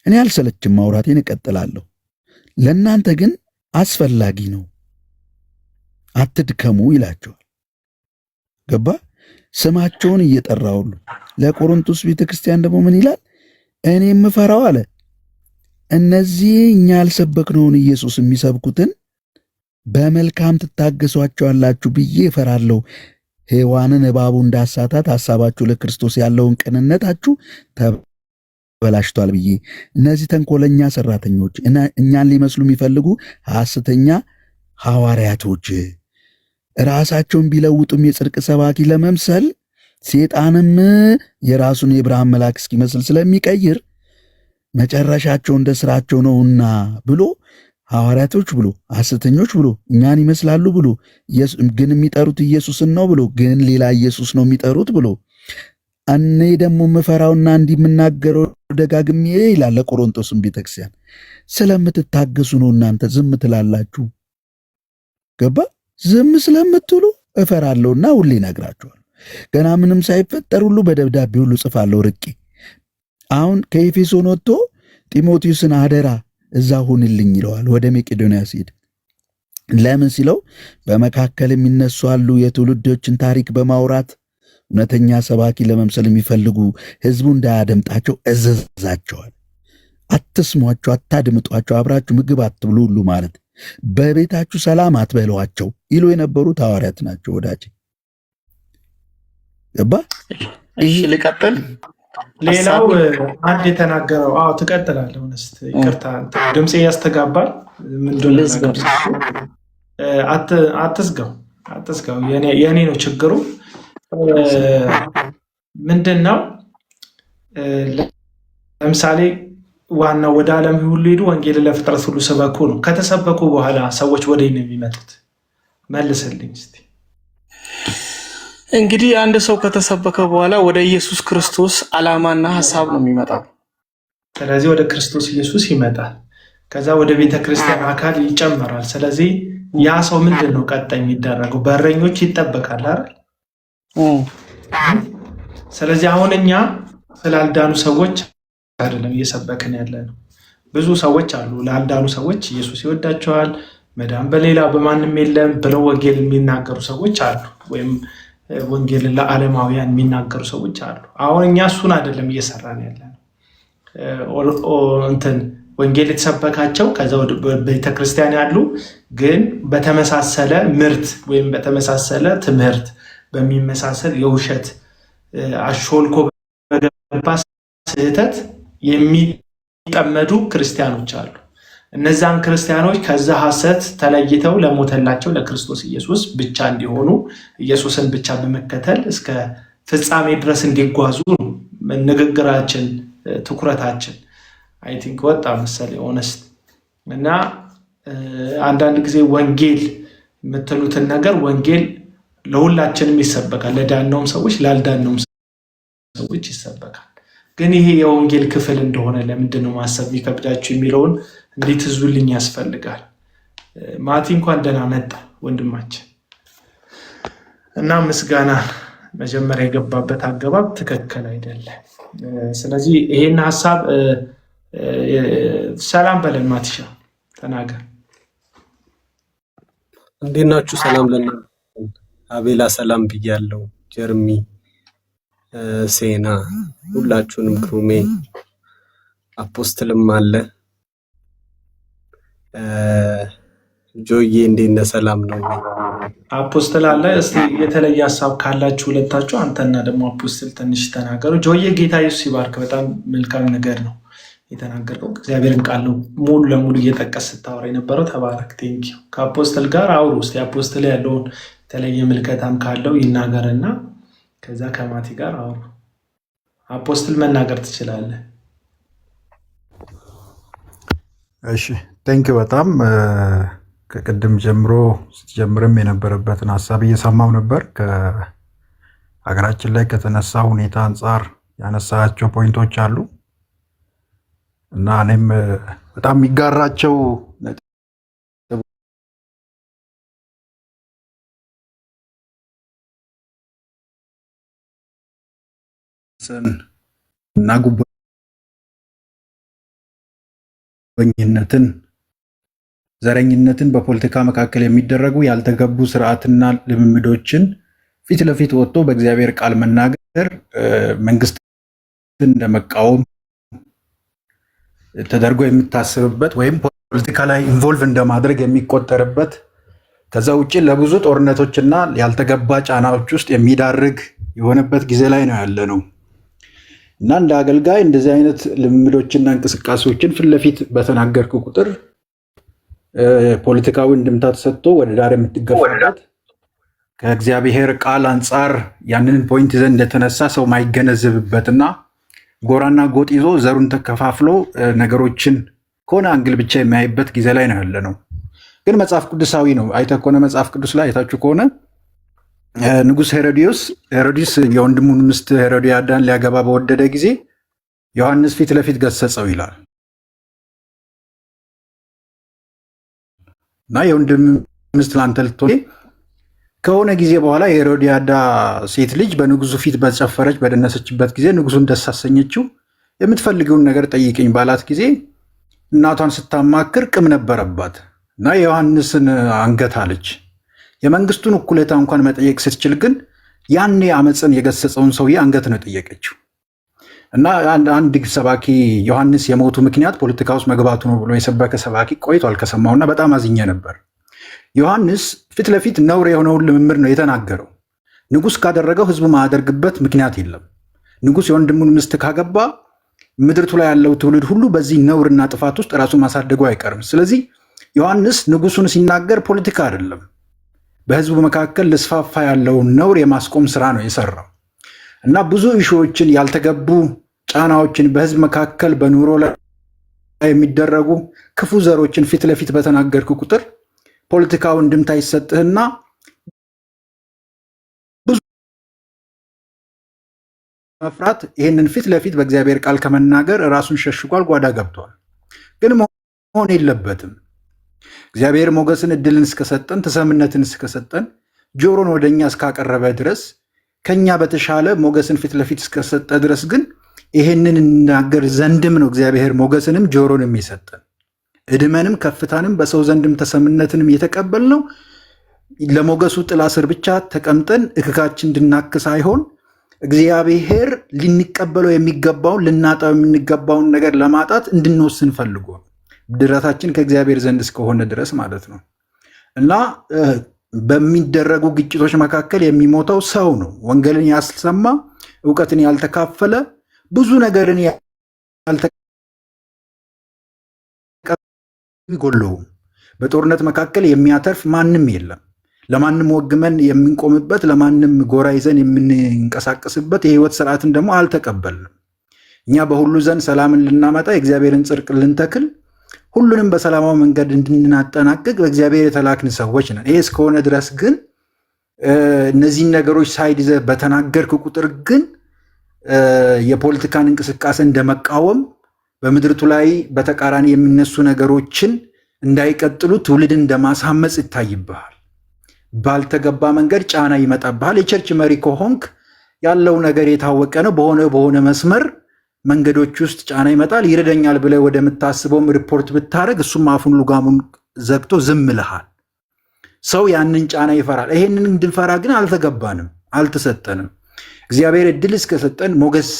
እኔ አልሰለችም፣ ማውራቴን እቀጥላለሁ። ለእናንተ ግን አስፈላጊ ነው፣ አትድከሙ ይላቸዋል። ገባ? ስማቸውን እየጠራ ሁሉ። ለቆሮንቶስ ቤተ ክርስቲያን ደግሞ ምን ይላል? እኔ የምፈራው አለ እነዚህ እኛ ያልሰበክነውን ኢየሱስ የሚሰብኩትን በመልካም ትታገሷቸዋላችሁ ብዬ እፈራለሁ። ሔዋንን እባቡ እንዳሳታት ሐሳባችሁ ለክርስቶስ ያለውን ቅንነታችሁ ተበላሽቷል ብዬ። እነዚህ ተንኮለኛ ሰራተኞች፣ እኛን ሊመስሉ የሚፈልጉ ሐሰተኛ ሐዋርያቶች ራሳቸውን ቢለውጡም የጽድቅ ሰባኪ ለመምሰል ሴጣንም የራሱን የብርሃን መልአክ እስኪመስል ስለሚቀይር መጨረሻቸው እንደ ስራቸው ነውና ብሎ ሐዋርያቶች ብሎ ሐሰተኞች ብሎ እኛን ይመስላሉ ብሎ ግን የሚጠሩት ኢየሱስን ነው ብሎ ግን ሌላ ኢየሱስ ነው የሚጠሩት ብሎ እኔ ደግሞ የምፈራውና እንዲህ የምናገረው ደጋግሜ ይላል ለቆሮንቶስም ቤተክርስቲያን ስለምትታገሱ ነው። እናንተ ዝም ትላላችሁ። ገባ? ዝም ስለምትሉ እፈራለሁና ሁሌ እነግራችኋለሁ። ገና ምንም ሳይፈጠር ሁሉ በደብዳቤ ሁሉ ጽፋለሁ ርቄ። አሁን ከኤፌሶን ወጥቶ ጢሞቴዎስን አደራ እዛ ሁንልኝ ይለዋል ወደ መቄዶንያ ሲሄድ። ለምን ሲለው በመካከል የሚነሱ አሉ የትውልዶችን ታሪክ በማውራት እውነተኛ ሰባኪ ለመምሰል የሚፈልጉ ሕዝቡ እንዳያደምጣቸው እዘዛቸዋል። አትስሟቸው፣ አታድምጧቸው፣ አብራችሁ ምግብ አትብሉ ሁሉ ማለት በቤታችሁ ሰላም አትበሏቸው ይሉ የነበሩት ሐዋርያት ናቸው። ወዳጅ ገባ? እሺ ልቀጥል። ሌላው አንድ የተናገረው ትቀጥላለህ። ሆነስት ይቅርታ ድምፄ ያስተጋባል። ምንድነው አትዝጋው። የኔ ነው ችግሩ። ምንድን ነው ለምሳሌ ዋናው ወደ ዓለም ሁሉ ሄዱ ወንጌልን ለፍጥረት ሁሉ ሰበኩ ነው። ከተሰበኩ በኋላ ሰዎች ወደ ነው የሚመጡት? መልስልኝ እስቲ። እንግዲህ አንድ ሰው ከተሰበከ በኋላ ወደ ኢየሱስ ክርስቶስ ዓላማና ሐሳብ ነው የሚመጣው። ስለዚህ ወደ ክርስቶስ ኢየሱስ ይመጣል። ከዛ ወደ ቤተ ክርስቲያን አካል ይጨመራል። ስለዚህ ያ ሰው ምንድን ነው ቀጣይ የሚደረገው? በእረኞች ይጠበቃል አይደል? ስለዚህ አሁን እኛ ስላልዳኑ ሰዎች አይደለም እየሰበክን ያለ ነው። ብዙ ሰዎች አሉ ላልዳኑ ሰዎች ኢየሱስ ይወዳቸዋል፣ መዳን በሌላ በማንም የለም ብለው ወንጌል የሚናገሩ ሰዎች አሉ። ወይም ወንጌልን ለዓለማውያን የሚናገሩ ሰዎች አሉ። አሁን እኛ እሱን አይደለም እየሰራን ያለ ነው። ወንጌል የተሰበካቸው ከዛ ቤተክርስቲያን ያሉ ግን በተመሳሰለ ምርት ወይም በተመሳሰለ ትምህርት በሚመሳሰል የውሸት አሾልኮ በገባ ስህተት የሚጠመዱ ክርስቲያኖች አሉ። እነዛን ክርስቲያኖች ከዛ ሐሰት ተለይተው ለሞተላቸው ለክርስቶስ ኢየሱስ ብቻ እንዲሆኑ ኢየሱስን ብቻ በመከተል እስከ ፍጻሜ ድረስ እንዲጓዙ ንግግራችን፣ ትኩረታችን አይ ቲንክ ወጣ መሰለኝ ኦነስት። እና አንዳንድ ጊዜ ወንጌል የምትሉትን ነገር ወንጌል ለሁላችንም ይሰበካል፣ ለዳነውም ሰዎች ላልዳነውም ሰዎች ይሰበካል። ግን ይሄ የወንጌል ክፍል እንደሆነ ለምንድን ነው ማሰብ የሚከብዳችሁ የሚለውን እንዲትዙልኝ ያስፈልጋል። ማቲ እንኳን ደህና መጣ ወንድማችን። እና ምስጋና መጀመሪያ የገባበት አገባብ ትክክል አይደለም። ስለዚህ ይሄን ሀሳብ ሰላም በለን ማቲሻ ተናገር። እንዴት ናችሁ? ሰላም ለእናንተ። አቤላ ሰላም ብያለሁ። ጀርሚ፣ ሴና፣ ሁላችሁንም፣ ግሩሜ፣ አፖስትልም አለ፣ ጆዬ እንዴት ነህ? ሰላም ነው። አፖስትል አለ። እስቲ የተለየ ሀሳብ ካላችሁ ሁለታችሁ አንተና ደግሞ አፖስትል ትንሽ ተናገሩ። ጆዬ ጌታ ኢየሱስ ይባርክ። በጣም መልካም ነገር ነው የተናገረው። እግዚአብሔርን ቃል ነው ሙሉ ለሙሉ እየጠቀስ ስታወራ የነበረው። ተባረክ። ቴንኪው። ከአፖስትል ጋር አውሩ ውስጥ የአፖስትል ያለውን የተለየ ምልከታም ካለው ይናገርና ከዛ ከማቲ ጋር አውሩ። አፖስትል መናገር ትችላለህ። እሺ ቴንኪው በጣም ከቅድም ጀምሮ ስትጀምርም የነበረበትን ሀሳብ እየሰማው ነበር። ከሀገራችን ላይ ከተነሳ ሁኔታ አንጻር ያነሳቸው ፖይንቶች አሉ እና እኔም በጣም የሚጋራቸው እና ጉቦኝነትን፣ ዘረኝነትን በፖለቲካ መካከል የሚደረጉ ያልተገቡ ስርዓትና ልምምዶችን ፊት ለፊት ወጥቶ በእግዚአብሔር ቃል መናገር መንግስትን እንደመቃወም ተደርጎ የሚታሰብበት ወይም ፖለቲካ ላይ ኢንቮልቭ እንደማድረግ የሚቆጠርበት ከዛ ውጭ ለብዙ ጦርነቶችና ያልተገባ ጫናዎች ውስጥ የሚዳርግ የሆነበት ጊዜ ላይ ነው ያለ ነው እና እንደ አገልጋይ እንደዚህ አይነት ልምምዶችና እንቅስቃሴዎችን ፊት ለፊት በተናገርክ ቁጥር ፖለቲካዊ እንድምታ ተሰጥቶ ወደ ዳር የምትገፋበት ከእግዚአብሔር ቃል አንጻር ያንን ፖይንት ይዘን እንደተነሳ ሰው ማይገነዘብበትና ጎራና ጎጥ ይዞ ዘሩን ተከፋፍሎ ነገሮችን ከሆነ አንግል ብቻ የሚያይበት ጊዜ ላይ ነው ያለ ነው። ግን መጽሐፍ ቅዱሳዊ ነው። አይተህ ከሆነ መጽሐፍ ቅዱስ ላይ አይታችሁ ከሆነ ንጉሥ ሄሮድስ የወንድሙን ሚስት ሄሮድያዳን ሊያገባ በወደደ ጊዜ ዮሐንስ ፊት ለፊት ገሰጸው ይላል እና የወንድም ሚስት ላንተ ልትሆን ከሆነ ጊዜ በኋላ የሄሮድያዳ ሴት ልጅ በንጉሱ ፊት በጨፈረች በደነሰችበት ጊዜ ንጉሱን ደስ አሰኘችው። የምትፈልገውን ነገር ጠይቀኝ ባላት ጊዜ እናቷን ስታማክር ቅም ነበረባት እና የዮሐንስን አንገት አለች። የመንግስቱን እኩሌታ እንኳን መጠየቅ ስትችል ግን ያኔ አመፅን የገሰጸውን ሰውዬ አንገት ነው ጠየቀችው። እና አንድ ሰባኪ ዮሐንስ የሞቱ ምክንያት ፖለቲካ ውስጥ መግባቱ ነው ብሎ የሰበከ ሰባኪ ቆይቷል ከሰማውና በጣም አዝኜ ነበር። ዮሐንስ ፊት ለፊት ነውር የሆነውን ልምምድ ነው የተናገረው። ንጉሥ ካደረገው ህዝቡ ማያደርግበት ምክንያት የለም። ንጉሥ የወንድሙን ሚስት ካገባ ምድርቱ ላይ ያለው ትውልድ ሁሉ በዚህ ነውርና ጥፋት ውስጥ ራሱ ማሳደጉ አይቀርም። ስለዚህ ዮሐንስ ንጉሱን ሲናገር ፖለቲካ አይደለም፣ በህዝቡ መካከል ልስፋፋ ያለውን ነውር የማስቆም ስራ ነው የሰራው እና ብዙ ኢሹዎችን ያልተገቡ ጫናዎችን በህዝብ መካከል በኑሮ ላይ የሚደረጉ ክፉ ዘሮችን ፊት ለፊት በተናገርክ ቁጥር ፖለቲካው እንድምታ ይሰጥህና ብዙ መፍራት ይህንን ፊት ለፊት በእግዚአብሔር ቃል ከመናገር ራሱን ሸሽጓል፣ ጓዳ ገብቷል። ግን መሆን የለበትም። እግዚአብሔር ሞገስን እድልን እስከሰጠን ተሰምነትን እስከሰጠን ጆሮን ወደኛ እስካቀረበ ድረስ ከኛ በተሻለ ሞገስን ፊት ለፊት እስከሰጠ ድረስ ግን ይሄንን እናገር ዘንድም ነው እግዚአብሔር ሞገስንም ጆሮንም የሰጠን እድመንም ከፍታንም በሰው ዘንድም ተሰምነትንም የተቀበልነው ለሞገሱ ጥላ ስር ብቻ ተቀምጠን እክካችን እንድናክስ አይሆን እግዚአብሔር ሊንቀበለው የሚገባውን ልናጣው የሚገባውን ነገር ለማጣት እንድንወስን ፈልጎ ድረታችን ከእግዚአብሔር ዘንድ እስከሆነ ድረስ ማለት ነው። እና በሚደረጉ ግጭቶች መካከል የሚሞተው ሰው ነው። ወንጌልን ያልሰማ እውቀትን ያልተካፈለ ብዙ ነገርን ይጎለውም በጦርነት መካከል የሚያተርፍ ማንም የለም። ለማንም ወግመን የምንቆምበት ለማንም ጎራ ይዘን የምንንቀሳቀስበት የህይወት ስርዓትን ደግሞ አልተቀበልንም። እኛ በሁሉ ዘንድ ሰላምን ልናመጣ የእግዚአብሔርን ጽድቅ ልንተክል ሁሉንም በሰላማዊ መንገድ እንድናጠናቅቅ በእግዚአብሔር የተላክን ሰዎች ነን። ይሄ እስከሆነ ድረስ ግን እነዚህን ነገሮች ሳይድ ይዘህ በተናገርክ ቁጥር ግን የፖለቲካን እንቅስቃሴ እንደመቃወም በምድርቱ ላይ በተቃራኒ የሚነሱ ነገሮችን እንዳይቀጥሉ ትውልድን እንደማሳመፅ ይታይብሃል። ባልተገባ መንገድ ጫና ይመጣብሃል። የቸርች መሪ ከሆንክ ያለው ነገር የታወቀ ነው። በሆነ መስመር መንገዶች ውስጥ ጫና ይመጣል። ይረዳኛል ብለህ ወደምታስበውም ሪፖርት ብታደረግ እሱም አፉን ሉጋሙን ዘግቶ ዝም ልሃል። ሰው ያንን ጫና ይፈራል። ይሄንን እንድንፈራ ግን አልተገባንም፣ አልተሰጠንም። እግዚአብሔር እድል እስከሰጠን ሞገስ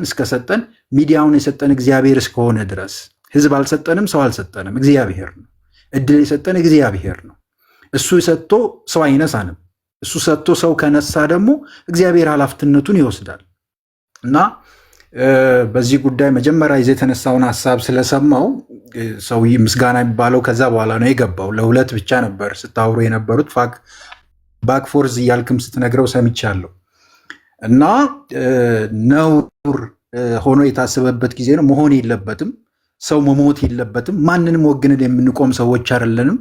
እስከሰጠን ሚዲያውን የሰጠን እግዚአብሔር እስከሆነ ድረስ ህዝብ አልሰጠንም፣ ሰው አልሰጠንም፣ እግዚአብሔር ነው። እድል የሰጠን እግዚአብሔር ነው። እሱ ሰጥቶ ሰው አይነሳንም። እሱ ሰጥቶ ሰው ከነሳ ደግሞ እግዚአብሔር ኃላፊነቱን ይወስዳል እና በዚህ ጉዳይ መጀመሪያ ይዘህ የተነሳውን ሀሳብ ስለሰማው ሰው ምስጋና የሚባለው ከዛ በኋላ ነው የገባው። ለሁለት ብቻ ነበር ስታወሩ የነበሩት ባክፎርዝ እያልክም ስትነግረው ሰምቻለሁ። እና ነውር ሆኖ የታሰበበት ጊዜ ነው። መሆን የለበትም። ሰው መሞት የለበትም። ማንንም ወግነን የምንቆም ሰዎች አይደለንም።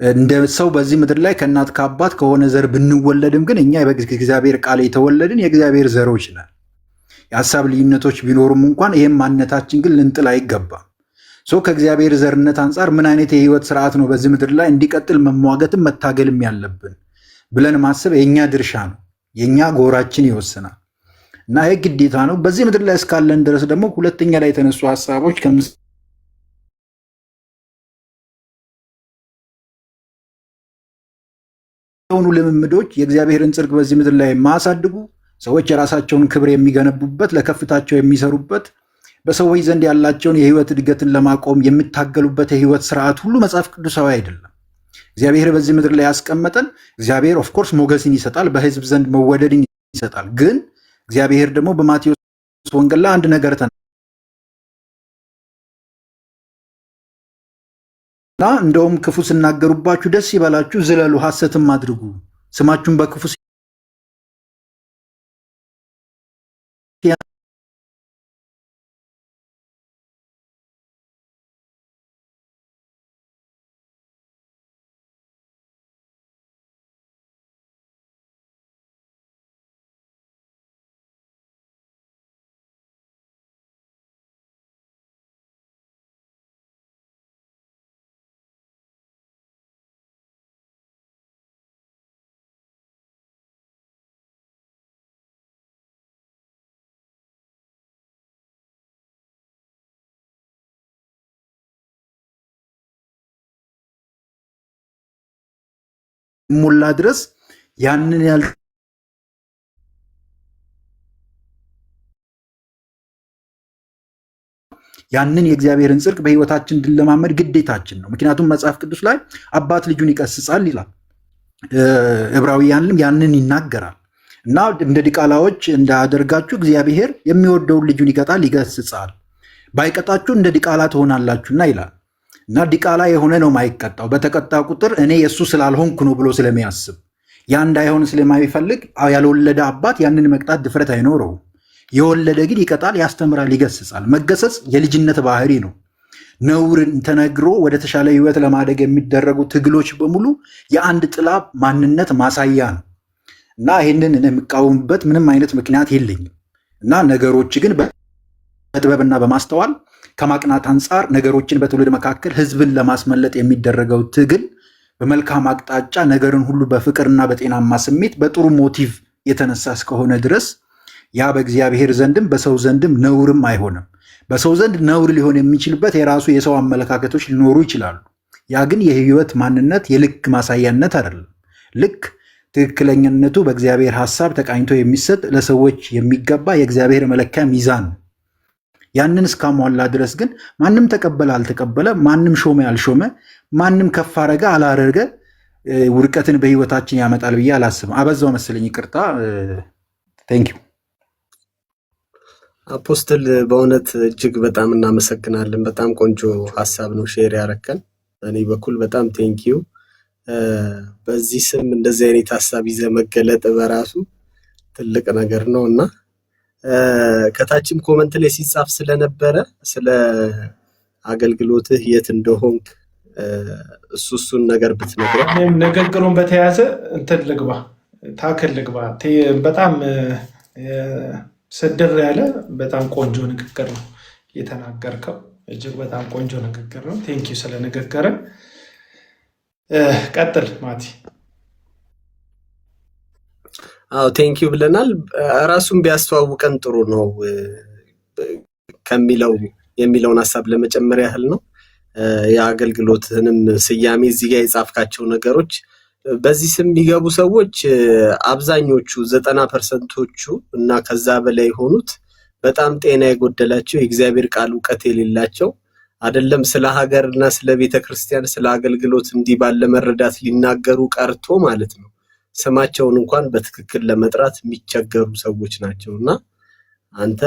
እንደ ሰው በዚህ ምድር ላይ ከእናት ከአባት ከሆነ ዘር ብንወለድም ግን እኛ በእግዚአብሔር ቃል የተወለድን የእግዚአብሔር ዘሮች ነን። የሀሳብ ልዩነቶች ቢኖሩም እንኳን ይህም ማንነታችን ግን ልንጥል አይገባም። ከእግዚአብሔር ዘርነት አንጻር ምን አይነት የህይወት ስርዓት ነው በዚህ ምድር ላይ እንዲቀጥል መሟገትም መታገልም ያለብን ብለን ማሰብ የእኛ ድርሻ ነው። የእኛ ጎራችን ይወስናል እና ይህ ግዴታ ነው። በዚህ ምድር ላይ እስካለን ድረስ ደግሞ ሁለተኛ ላይ የተነሱ ሀሳቦች ሆኑ ልምምዶች የእግዚአብሔርን ጽድቅ በዚህ ምድር ላይ የማያሳድጉ ሰዎች የራሳቸውን ክብር የሚገነቡበት ለከፍታቸው የሚሰሩበት በሰዎች ዘንድ ያላቸውን የህይወት እድገትን ለማቆም የሚታገሉበት የህይወት ስርዓት ሁሉ መጽሐፍ ቅዱሳዊ አይደለም። እግዚአብሔር በዚህ ምድር ላይ ያስቀመጠን እግዚአብሔር ኦፍኮርስ ሞገስን ይሰጣል፣ በህዝብ ዘንድ መወደድን ይሰጣል። ግን እግዚአብሔር ደግሞ በማቴዎስ ወንጌል ላይ አንድ ነገር እና እንደውም ክፉ ስናገሩባችሁ ደስ ይበላችሁ፣ ዝለሉ፣ ሐሰትም አድርጉ፣ ስማችሁን በክፉ እስከሚሞላ ድረስ ያንን የእግዚአብሔርን ጽድቅ በህይወታችን እንድንለማመድ ግዴታችን ነው። ምክንያቱም መጽሐፍ ቅዱስ ላይ አባት ልጁን ይቀስጻል ይላል። ዕብራውያንም ያንን ይናገራል እና እንደ ዲቃላዎች እንዳያደርጋችሁ እግዚአብሔር የሚወደውን ልጁን ይቀጣል፣ ይገስጻል። ባይቀጣችሁ እንደ ዲቃላ ትሆናላችሁና ይላል። እና ዲቃላ የሆነ ነው ማይቀጣው። በተቀጣ ቁጥር እኔ የእሱ ስላልሆንኩ ነው ብሎ ስለሚያስብ ያ እንዳይሆን ስለማይፈልግ ያልወለደ አባት ያንን መቅጣት ድፍረት አይኖረውም። የወለደ ግን ይቀጣል፣ ያስተምራል፣ ይገስጻል። መገሰጽ የልጅነት ባህሪ ነው። ነውርን ተነግሮ ወደ ተሻለ ህይወት ለማደግ የሚደረጉ ትግሎች በሙሉ የአንድ ጥላ ማንነት ማሳያ ነው እና ይህንን የሚቃወምበት ምንም አይነት ምክንያት የለኝም እና ነገሮች ግን በጥበብና በማስተዋል ከማቅናት አንጻር ነገሮችን በትውልድ መካከል ህዝብን ለማስመለጥ የሚደረገው ትግል በመልካም አቅጣጫ ነገርን ሁሉ በፍቅርና በጤናማ ስሜት በጥሩ ሞቲቭ የተነሳ እስከሆነ ድረስ ያ በእግዚአብሔር ዘንድም በሰው ዘንድም ነውርም አይሆንም። በሰው ዘንድ ነውር ሊሆን የሚችልበት የራሱ የሰው አመለካከቶች ሊኖሩ ይችላሉ። ያ ግን የህይወት ማንነት የልክ ማሳያነት አይደለም። ልክ ትክክለኛነቱ በእግዚአብሔር ሐሳብ ተቃኝቶ የሚሰጥ ለሰዎች የሚገባ የእግዚአብሔር መለኪያ ሚዛን ነው። ያንን እስካሟላ ድረስ ግን ማንም ተቀበለ አልተቀበለ፣ ማንም ሾመ አልሾመ፣ ማንም ከፍ አረገ አላረገ ውድቀትን በህይወታችን ያመጣል ብዬ አላስብም። አበዛው መሰለኝ፣ ይቅርታ። ቴንኪው አፖስትል፣ በእውነት እጅግ በጣም እናመሰግናለን። በጣም ቆንጆ ሀሳብ ነው ሼር ያረከን። በእኔ በኩል በጣም ቴንኪው። በዚህ ስም እንደዚህ አይነት ሀሳብ ይዘህ መገለጥ በራሱ ትልቅ ነገር ነው እና ከታችም ኮመንት ላይ ሲጻፍ ስለነበረ ስለ አገልግሎትህ የት እንደሆንክ እሱን ነገር ብትነግረን። እኔም ንግግሩን በተያያዘ እንትን ልግባ ታክል ልግባ። በጣም ስድር ያለ በጣም ቆንጆ ንግግር ነው የተናገርከው። እጅግ በጣም ቆንጆ ንግግር ነው። ቴንኪው ስለ ንግግር። ቀጥል ማቲ። አዎ ቴንኪው ብለናል። ራሱን ቢያስተዋውቀን ጥሩ ነው የሚለውን ሀሳብ ለመጨመር ያህል ነው። የአገልግሎትህንም ስያሜ እዚህ ጋር የጻፍካቸው ነገሮች በዚህ ስም የሚገቡ ሰዎች አብዛኞቹ 90%ዎቹ እና ከዛ በላይ የሆኑት በጣም ጤና የጎደላቸው የእግዚአብሔር ቃል እውቀት የሌላቸው አይደለም ስለ ሀገርና ስለ ቤተክርስቲያን ስለ አገልግሎት እንዲህ ባለ መረዳት ሊናገሩ ቀርቶ ማለት ነው ስማቸውን እንኳን በትክክል ለመጥራት የሚቸገሩ ሰዎች ናቸውና አንተ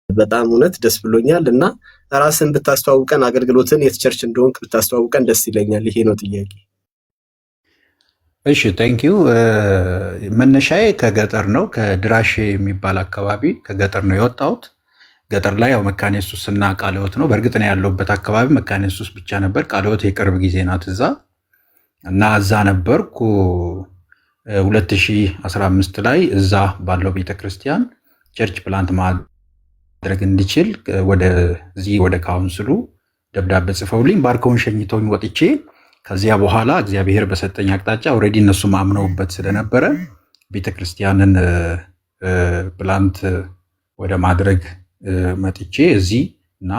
በጣም እውነት ደስ ብሎኛል እና ራስን ብታስተዋውቀን አገልግሎትን የት ቸርች እንደሆንክ ብታስተዋውቀን ደስ ይለኛል። ይሄ ነው ጥያቄ። እሺ ቴንኪው። መነሻዬ ከገጠር ነው፣ ከድራሼ የሚባል አካባቢ ከገጠር ነው የወጣሁት። ገጠር ላይ ያው መካነ ኢየሱስ እና ቃለ ሕይወት ነው። በእርግጥ ነው ያለሁበት አካባቢ መካነ ኢየሱስ ብቻ ነበር። ቃለ ሕይወት የቅርብ ጊዜ ናት እዛ እና እዛ ነበርኩ 2015 ላይ እዛ ባለው ቤተክርስቲያን ቸርች ፕላንት ማድረግ እንዲችል ወደዚህ ወደ ካውንስሉ ደብዳቤ ጽፈውልኝ ባርከውን ሸኝተውኝ ወጥቼ ከዚያ በኋላ እግዚአብሔር በሰጠኝ አቅጣጫ ኦልሬዲ እነሱም አምነውበት ስለነበረ ቤተክርስቲያንን ፕላንት ወደ ማድረግ መጥቼ እዚህ እና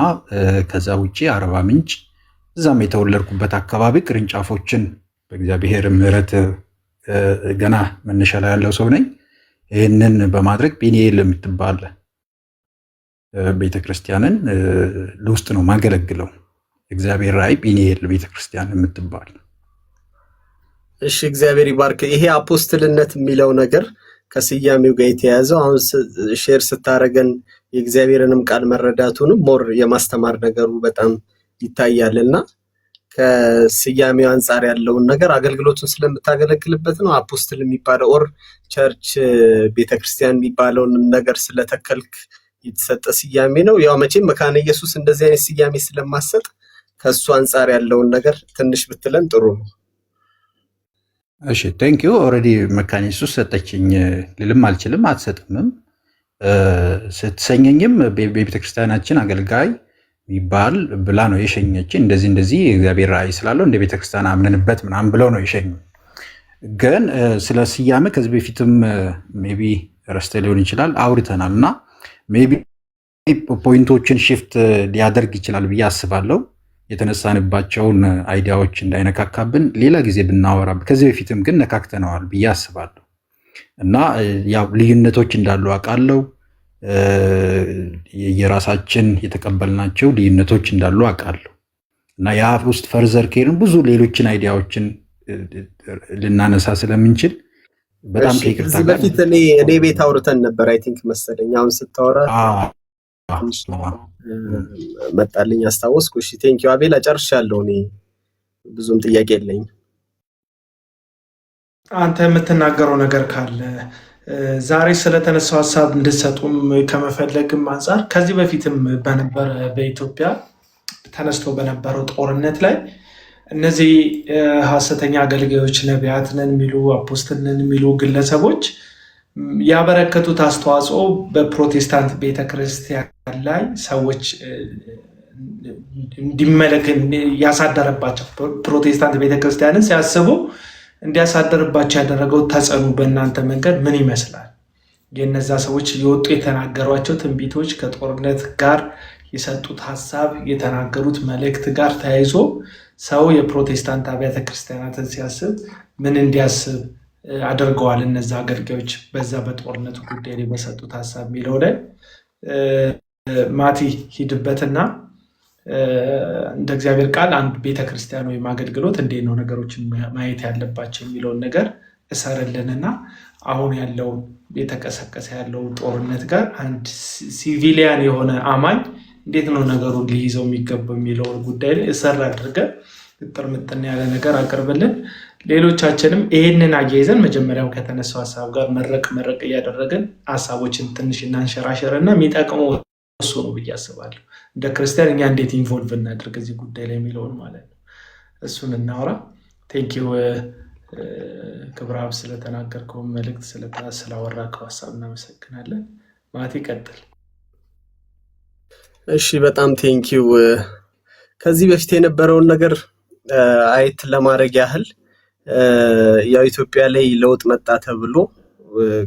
ከዛ ውጪ አርባ ምንጭ እዛም የተወለድኩበት አካባቢ ቅርንጫፎችን በእግዚአብሔር ምሕረት ገና መነሻ ላይ ያለው ሰው ነኝ። ይህንን በማድረግ ፒኒኤል የምትባል ቤተክርስቲያንን ለውስጥ ነው ማገለግለው። እግዚአብሔር ራእይ ፒኒኤል ቤተክርስቲያን የምትባል። እሺ እግዚአብሔር ይባርክ። ይሄ አፖስትልነት የሚለው ነገር ከስያሜው ጋር የተያያዘው አሁን ሼር ስታረገን የእግዚአብሔርንም ቃል መረዳቱንም ሞር የማስተማር ነገሩ በጣም ይታያልና ከስያሜው አንጻር ያለውን ነገር አገልግሎቱን ስለምታገለግልበት ነው አፖስትል የሚባለው ኦር ቸርች ቤተክርስቲያን የሚባለውን ነገር ስለተከልክ የተሰጠ ስያሜ ነው። ያው መቼም መካነ ኢየሱስ እንደዚህ አይነት ስያሜ ስለማሰጥ ከሱ አንጻር ያለውን ነገር ትንሽ ብትለን ጥሩ ነው። እሺ ቴንክ ዩ። ኦልሬዲ መካነ ኢየሱስ ሰጠችኝ ልልም አልችልም አትሰጥምም። ስትሰኘኝም በቤተክርስቲያናችን አገልጋይ ይባል ብላ ነው የሸኘችን። እንደዚህ እግዚአብሔር ራእይ ስላለው እንደ ቤተክርስቲያን አምነንበት ምናምን ብለው ነው የሸኙ። ግን ስለ ስያሜ ከዚህ በፊትም ሜቢ ረስተ ሊሆን ይችላል አውርተናል እና ሜቢ ፖይንቶችን ሽፍት ሊያደርግ ይችላል ብዬ አስባለሁ። የተነሳንባቸውን አይዲያዎች እንዳይነካካብን ሌላ ጊዜ ብናወራበት፣ ከዚህ በፊትም ግን ነካክተነዋል ብዬ አስባለሁ እና ያው ልዩነቶች እንዳሉ አውቃለሁ። የራሳችን የተቀበልናቸው ልዩነቶች እንዳሉ አውቃለሁ እና ያ ውስጥ ፈርዘር ኬርን ብዙ ሌሎችን አይዲያዎችን ልናነሳ ስለምንችል በጣም ከይቅርታ ጋር በፊት እኔ ቤት አውርተን ነበር አይ ቲንክ መሰለኝ። አሁን ስታወራ መጣልኝ አስታወስኩ። እሺ ቴንክ ዩ አቤል፣ ጨርሻለሁ። እኔ ብዙም ጥያቄ የለኝም። አንተ የምትናገረው ነገር ካለ ዛሬ ስለተነሳው ሀሳብ እንድትሰጡም ከመፈለግም አንጻር ከዚህ በፊትም በነበረ በኢትዮጵያ ተነስቶ በነበረው ጦርነት ላይ እነዚህ ሐሰተኛ አገልጋዮች ነቢያት ነን የሚሉ አፖስትል ነን የሚሉ ግለሰቦች ያበረከቱት አስተዋጽኦ በፕሮቴስታንት ቤተክርስቲያን ላይ ሰዎች እንዲመለከት ያሳደረባቸው ፕሮቴስታንት ቤተክርስቲያንን ሲያስቡ እንዲያሳደርባቸው ያደረገው ተጽዕኖ በእናንተ መንገድ ምን ይመስላል? የነዛ ሰዎች የወጡ የተናገሯቸው ትንቢቶች ከጦርነት ጋር የሰጡት ሀሳብ የተናገሩት መልእክት ጋር ተያይዞ ሰው የፕሮቴስታንት አብያተ ክርስቲያናትን ሲያስብ ምን እንዲያስብ አድርገዋል እነዛ አገልጋዮች በዛ በጦርነቱ ጉዳይ ላይ በሰጡት ሀሳብ የሚለው ላይ ማቲ ሂድበትና እንደ እግዚአብሔር ቃል አንድ ቤተክርስቲያን ወይም አገልግሎት እንዴት ነው ነገሮችን ማየት ያለባቸው የሚለውን ነገር እሰርልንና አሁን ያለው የተቀሰቀሰ ያለው ጦርነት ጋር አንድ ሲቪሊያን የሆነ አማኝ እንዴት ነው ነገሩን ሊይዘው የሚገባው የሚለውን ጉዳይ ላይ እሰር አድርገን ጥር ምጥን ያለ ነገር አቅርብልን። ሌሎቻችንም ይሄንን አያይዘን መጀመሪያው ከተነሳው ሀሳብ ጋር መረቅ እያደረገን ሀሳቦችን ትንሽ እናንሸራሸርና የሚጠቅመው እሱ ነው ብዬ አስባለሁ። እንደ ክርስቲያን እኛ እንዴት ኢንቮልቭ እናድርግ እዚህ ጉዳይ ላይ የሚለውን ማለት ነው። እሱን እናውራ። ቴንኪው ክብረአብ ስለተናገርከው መልእክት ስላወራከው ሀሳብ እናመሰግናለን። ማቲ ቀጥል። እሺ በጣም ቴንኪው። ከዚህ በፊት የነበረውን ነገር አይት ለማድረግ ያህል ያው ኢትዮጵያ ላይ ለውጥ መጣ ተብሎ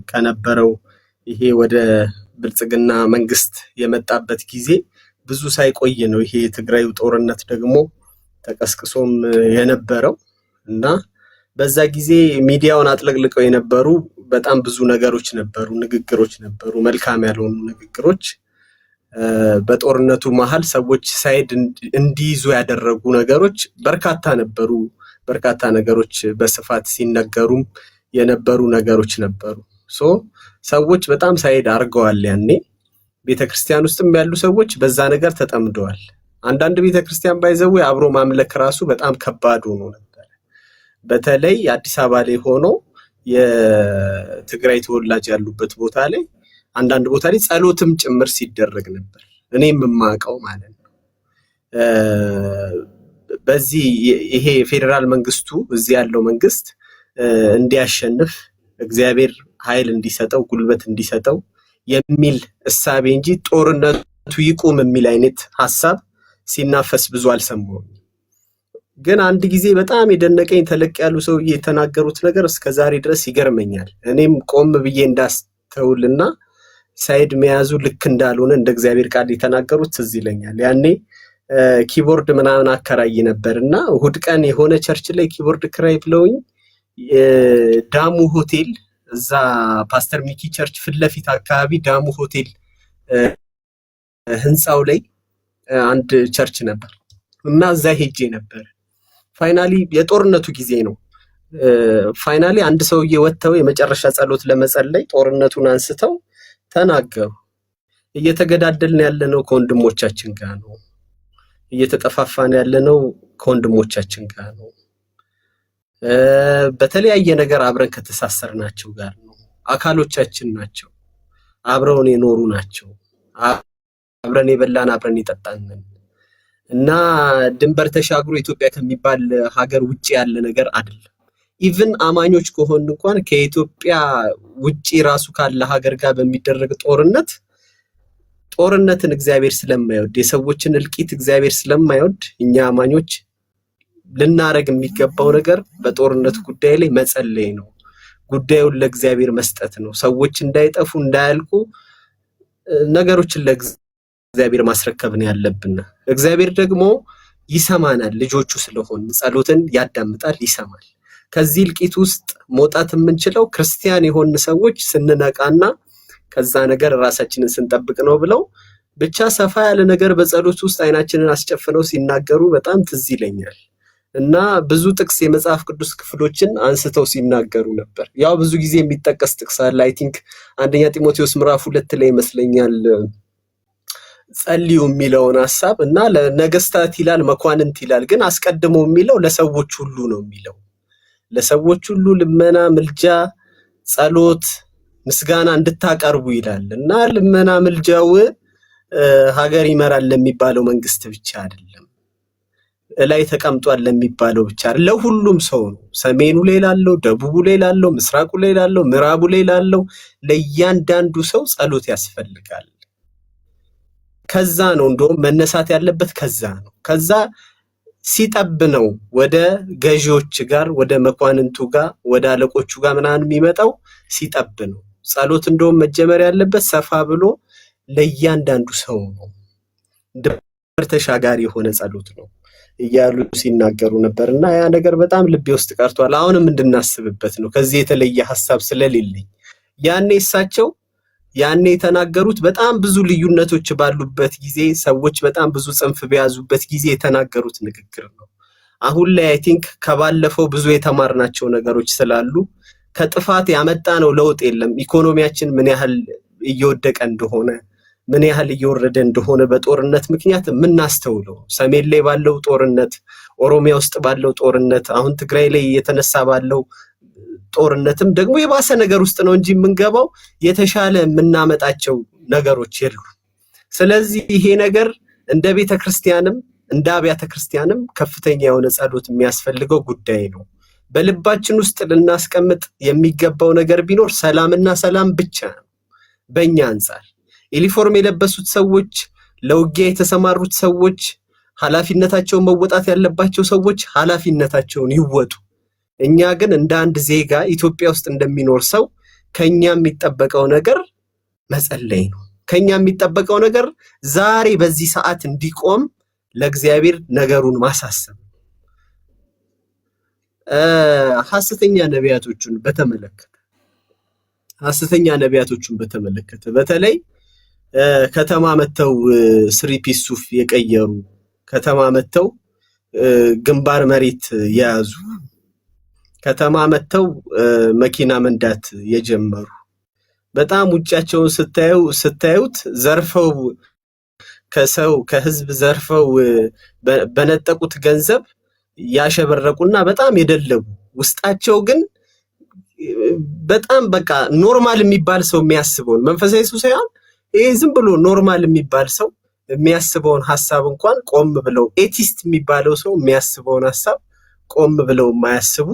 ከነበረው ይሄ ወደ ብልጽግና መንግስት የመጣበት ጊዜ ብዙ ሳይቆይ ነው ይሄ የትግራዩ ጦርነት ደግሞ ተቀስቅሶም የነበረው እና በዛ ጊዜ ሚዲያውን አጥለቅልቀው የነበሩ በጣም ብዙ ነገሮች ነበሩ፣ ንግግሮች ነበሩ፣ መልካም ያልሆኑ ንግግሮች። በጦርነቱ መሃል ሰዎች ሳይድ እንዲይዙ ያደረጉ ነገሮች በርካታ ነበሩ። በርካታ ነገሮች በስፋት ሲነገሩም የነበሩ ነገሮች ነበሩ። ሰዎች በጣም ሳይድ አድርገዋል። ያኔ ቤተክርስቲያን ውስጥም ያሉ ሰዎች በዛ ነገር ተጠምደዋል። አንዳንድ ቤተክርስቲያን ባይዘው አብሮ ማምለክ ራሱ በጣም ከባድ ሆኖ ነበር። በተለይ አዲስ አበባ ላይ ሆኖ የትግራይ ተወላጅ ያሉበት ቦታ ላይ አንዳንድ ቦታ ላይ ጸሎትም ጭምር ሲደረግ ነበር፣ እኔም የማውቀው ማለት ነው። በዚህ ይሄ ፌደራል መንግስቱ እዚህ ያለው መንግስት እንዲያሸንፍ እግዚአብሔር ኃይል እንዲሰጠው ጉልበት እንዲሰጠው የሚል እሳቤ እንጂ ጦርነቱ ይቁም የሚል አይነት ሐሳብ ሲናፈስ ብዙ አልሰማሁም። ግን አንድ ጊዜ በጣም የደነቀኝ ተለቅ ያሉ ሰው የተናገሩት ነገር እስከዛሬ ድረስ ይገርመኛል። እኔም ቆም ብዬ እንዳስተውልና ሳይድ መያዙ ልክ እንዳልሆነ እንደ እግዚአብሔር ቃል የተናገሩት ትዝ ይለኛል። ያኔ ኪቦርድ ምናምን አከራይ ነበርና እሑድ ቀን የሆነ ቸርች ላይ ኪቦርድ ክራይ ብለውኝ ዳሙ ሆቴል እዛ ፓስተር ሚኪ ቸርች ፊት ለፊት አካባቢ ዳሙ ሆቴል ህንፃው ላይ አንድ ቸርች ነበር እና እዛ ሄጄ ነበር። ፋይናሊ የጦርነቱ ጊዜ ነው። ፋይናሊ አንድ ሰውዬ ወጥተው የመጨረሻ ጸሎት ለመጸለይ ጦርነቱን አንስተው ተናገሩ። እየተገዳደልን ያለነው ከወንድሞቻችን ጋር ነው፣ እየተጠፋፋን ያለነው ከወንድሞቻችን ጋር ነው፣ በተለያየ ነገር አብረን ከተሳሰርናቸው ጋር ነው፣ አካሎቻችን ናቸው፣ አብረውን የኖሩ ናቸው፣ አብረን የበላን አብረን የጠጣን እና ድንበር ተሻግሮ ኢትዮጵያ ከሚባል ሀገር ውጪ ያለ ነገር አይደለም። ኢቭን አማኞች ከሆን እንኳን ከኢትዮጵያ ውጪ ራሱ ካለ ሀገር ጋር በሚደረግ ጦርነትን እግዚአብሔር ስለማይወድ የሰዎችን እልቂት እግዚአብሔር ስለማይወድ እኛ አማኞች ልናረግ የሚገባው ነገር በጦርነት ጉዳይ ላይ መጸለይ ነው። ጉዳዩን ለእግዚአብሔር መስጠት ነው። ሰዎች እንዳይጠፉ እንዳያልቁ ነገሮችን ለእግዚአብሔር ማስረከብ ነው ያለብን። እግዚአብሔር ደግሞ ይሰማናል። ልጆቹ ስለሆን ጸሎትን ያዳምጣል፣ ይሰማል። ከዚህ እልቂት ውስጥ መውጣት የምንችለው ክርስቲያን የሆን ሰዎች ስንነቃና ከዛ ነገር ራሳችንን ስንጠብቅ ነው ብለው ብቻ ሰፋ ያለ ነገር በጸሎት ውስጥ አይናችንን አስጨፍነው ሲናገሩ በጣም ትዝ ይለኛል። እና ብዙ ጥቅስ የመጽሐፍ ቅዱስ ክፍሎችን አንስተው ሲናገሩ ነበር። ያው ብዙ ጊዜ የሚጠቀስ ጥቅስ አለ። አይ ቲንክ አንደኛ ጢሞቴዎስ ምዕራፍ 2 ላይ ይመስለኛል ጸልዩ የሚለውን ሐሳብ እና ለነገስታት ይላል መኳንንት ይላል፣ ግን አስቀድሞ የሚለው ለሰዎች ሁሉ ነው የሚለው። ለሰዎች ሁሉ ልመና፣ ምልጃ፣ ጸሎት፣ ምስጋና እንድታቀርቡ ይላል እና ልመና ምልጃው ሀገር ይመራል ለሚባለው መንግስት ብቻ አይደለም፣ ላይ ተቀምጧል ለሚባለው ብቻ አይደለም፣ ለሁሉም ሰው ነው። ሰሜኑ ላይ ላለው፣ ደቡቡ ላይ ላለው፣ ምስራቁ ላይ ላለው፣ ምዕራቡ ላይ ላለው ለእያንዳንዱ ሰው ጸሎት ያስፈልጋል። ከዛ ነው እንደውም መነሳት ያለበት ከዛ ነው። ከዛ ሲጠብ ነው ወደ ገዢዎች ጋር፣ ወደ መኳንንቱ ጋር፣ ወደ አለቆቹ ጋር ምናምን የሚመጣው ሲጠብ ነው። ጸሎት እንደውም መጀመር ያለበት ሰፋ ብሎ ለእያንዳንዱ ሰው ነው። ድንበር ተሻጋሪ የሆነ ጸሎት ነው እያሉ ሲናገሩ ነበር እና ያ ነገር በጣም ልቤ ውስጥ ቀርቷል። አሁንም እንድናስብበት ነው፣ ከዚህ የተለየ ሐሳብ ስለሌለኝ። ያኔ እሳቸው ያኔ የተናገሩት በጣም ብዙ ልዩነቶች ባሉበት ጊዜ፣ ሰዎች በጣም ብዙ ጽንፍ በያዙበት ጊዜ የተናገሩት ንግግር ነው። አሁን ላይ አይ ቲንክ ከባለፈው ብዙ የተማርናቸው ነገሮች ስላሉ ከጥፋት ያመጣነው ለውጥ የለም። ኢኮኖሚያችን ምን ያህል እየወደቀ እንደሆነ፣ ምን ያህል እየወረደ እንደሆነ በጦርነት ምክንያት የምናስተውለው፣ ሰሜን ላይ ባለው ጦርነት፣ ኦሮሚያ ውስጥ ባለው ጦርነት፣ አሁን ትግራይ ላይ የተነሳ ባለው ጦርነትም ደግሞ የባሰ ነገር ውስጥ ነው እንጂ የምንገባው የተሻለ የምናመጣቸው ነገሮች የሉ። ስለዚህ ይሄ ነገር እንደ ቤተክርስቲያንም እንደ አብያተ ክርስቲያንም ከፍተኛ የሆነ ጸሎት የሚያስፈልገው ጉዳይ ነው። በልባችን ውስጥ ልናስቀምጥ የሚገባው ነገር ቢኖር ሰላምና ሰላም ብቻ ነው። በእኛ አንጻር ዩኒፎርም የለበሱት ሰዎች፣ ለውጊያ የተሰማሩት ሰዎች፣ ኃላፊነታቸውን መወጣት ያለባቸው ሰዎች ኃላፊነታቸውን ይወጡ። እኛ ግን እንደ አንድ ዜጋ ኢትዮጵያ ውስጥ እንደሚኖር ሰው ከኛ የሚጠበቀው ነገር መጸለይ ነው። ከኛ የሚጠበቀው ነገር ዛሬ በዚህ ሰዓት እንዲቆም ለእግዚአብሔር ነገሩን ማሳሰብ። ሐሰተኛ ነቢያቶቹን በተመለከተ በተለይ ከተማ መተው ስሪፒስ ሱፍ የቀየሩ፣ ከተማ መተው ግንባር መሬት የያዙ፣ ከተማ መተው መኪና መንዳት የጀመሩ፣ በጣም ውጫቸውን ስታዩት ዘርፈው ከህዝብ ዘርፈው በነጠቁት ገንዘብ ያሸበረቁና በጣም የደለቡ፣ ውስጣቸው ግን በጣም በቃ ኖርማል የሚባል ሰው የሚያስበውን መንፈሳዊ ሰው ሳይሆን ይሄ ዝም ብሎ ኖርማል የሚባል ሰው የሚያስበውን ሐሳብ እንኳን ቆም ብለው፣ ኤቲስት የሚባለው ሰው የሚያስበውን ሐሳብ ቆም ብለው የማያስቡ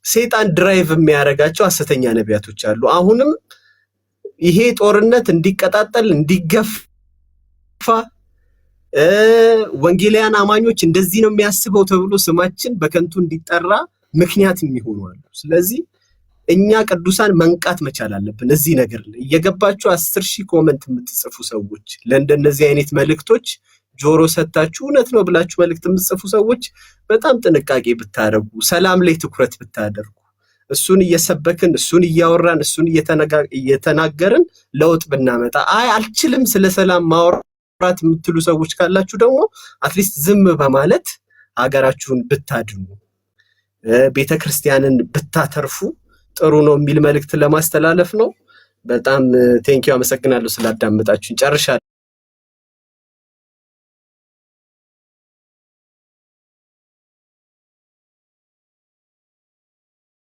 ሰይጣን ድራይቭ የሚያደርጋቸው ሐሰተኛ ነቢያቶች አሉ። አሁንም ይሄ ጦርነት እንዲቀጣጠል እንዲገፋ ወንጌላውያን አማኞች እንደዚህ ነው የሚያስበው ተብሎ ስማችን በከንቱ እንዲጠራ ምክንያት የሚሆኑ አሉ። ስለዚህ እኛ ቅዱሳን መንቃት መቻል አለብን። እዚህ ነገር ላይ እየገባችሁ 10,000 ኮመንት የምትጽፉ ሰዎች፣ ለእንደነዚህ አይነት መልእክቶች ጆሮ ሰጣችሁ እውነት ነው ብላችሁ መልእክት የምትጽፉ ሰዎች በጣም ጥንቃቄ ብታደርጉ፣ ሰላም ላይ ትኩረት ብታደርጉ፣ እሱን እየሰበክን እሱን እያወራን እሱን እየተናገርን ለውጥ ብናመጣ፣ አይ አልችልም ስለ ሰላም ማውራት የምትሉ ሰዎች ካላችሁ ደግሞ አትሊስት ዝም በማለት ሀገራችሁን ብታድኑ፣ ቤተክርስቲያንን ብታተርፉ ጥሩ ነው የሚል መልእክት ለማስተላለፍ ነው። በጣም ቴንኪው፣ አመሰግናለሁ ስላዳመጣችሁን። ጨርሻለሁ።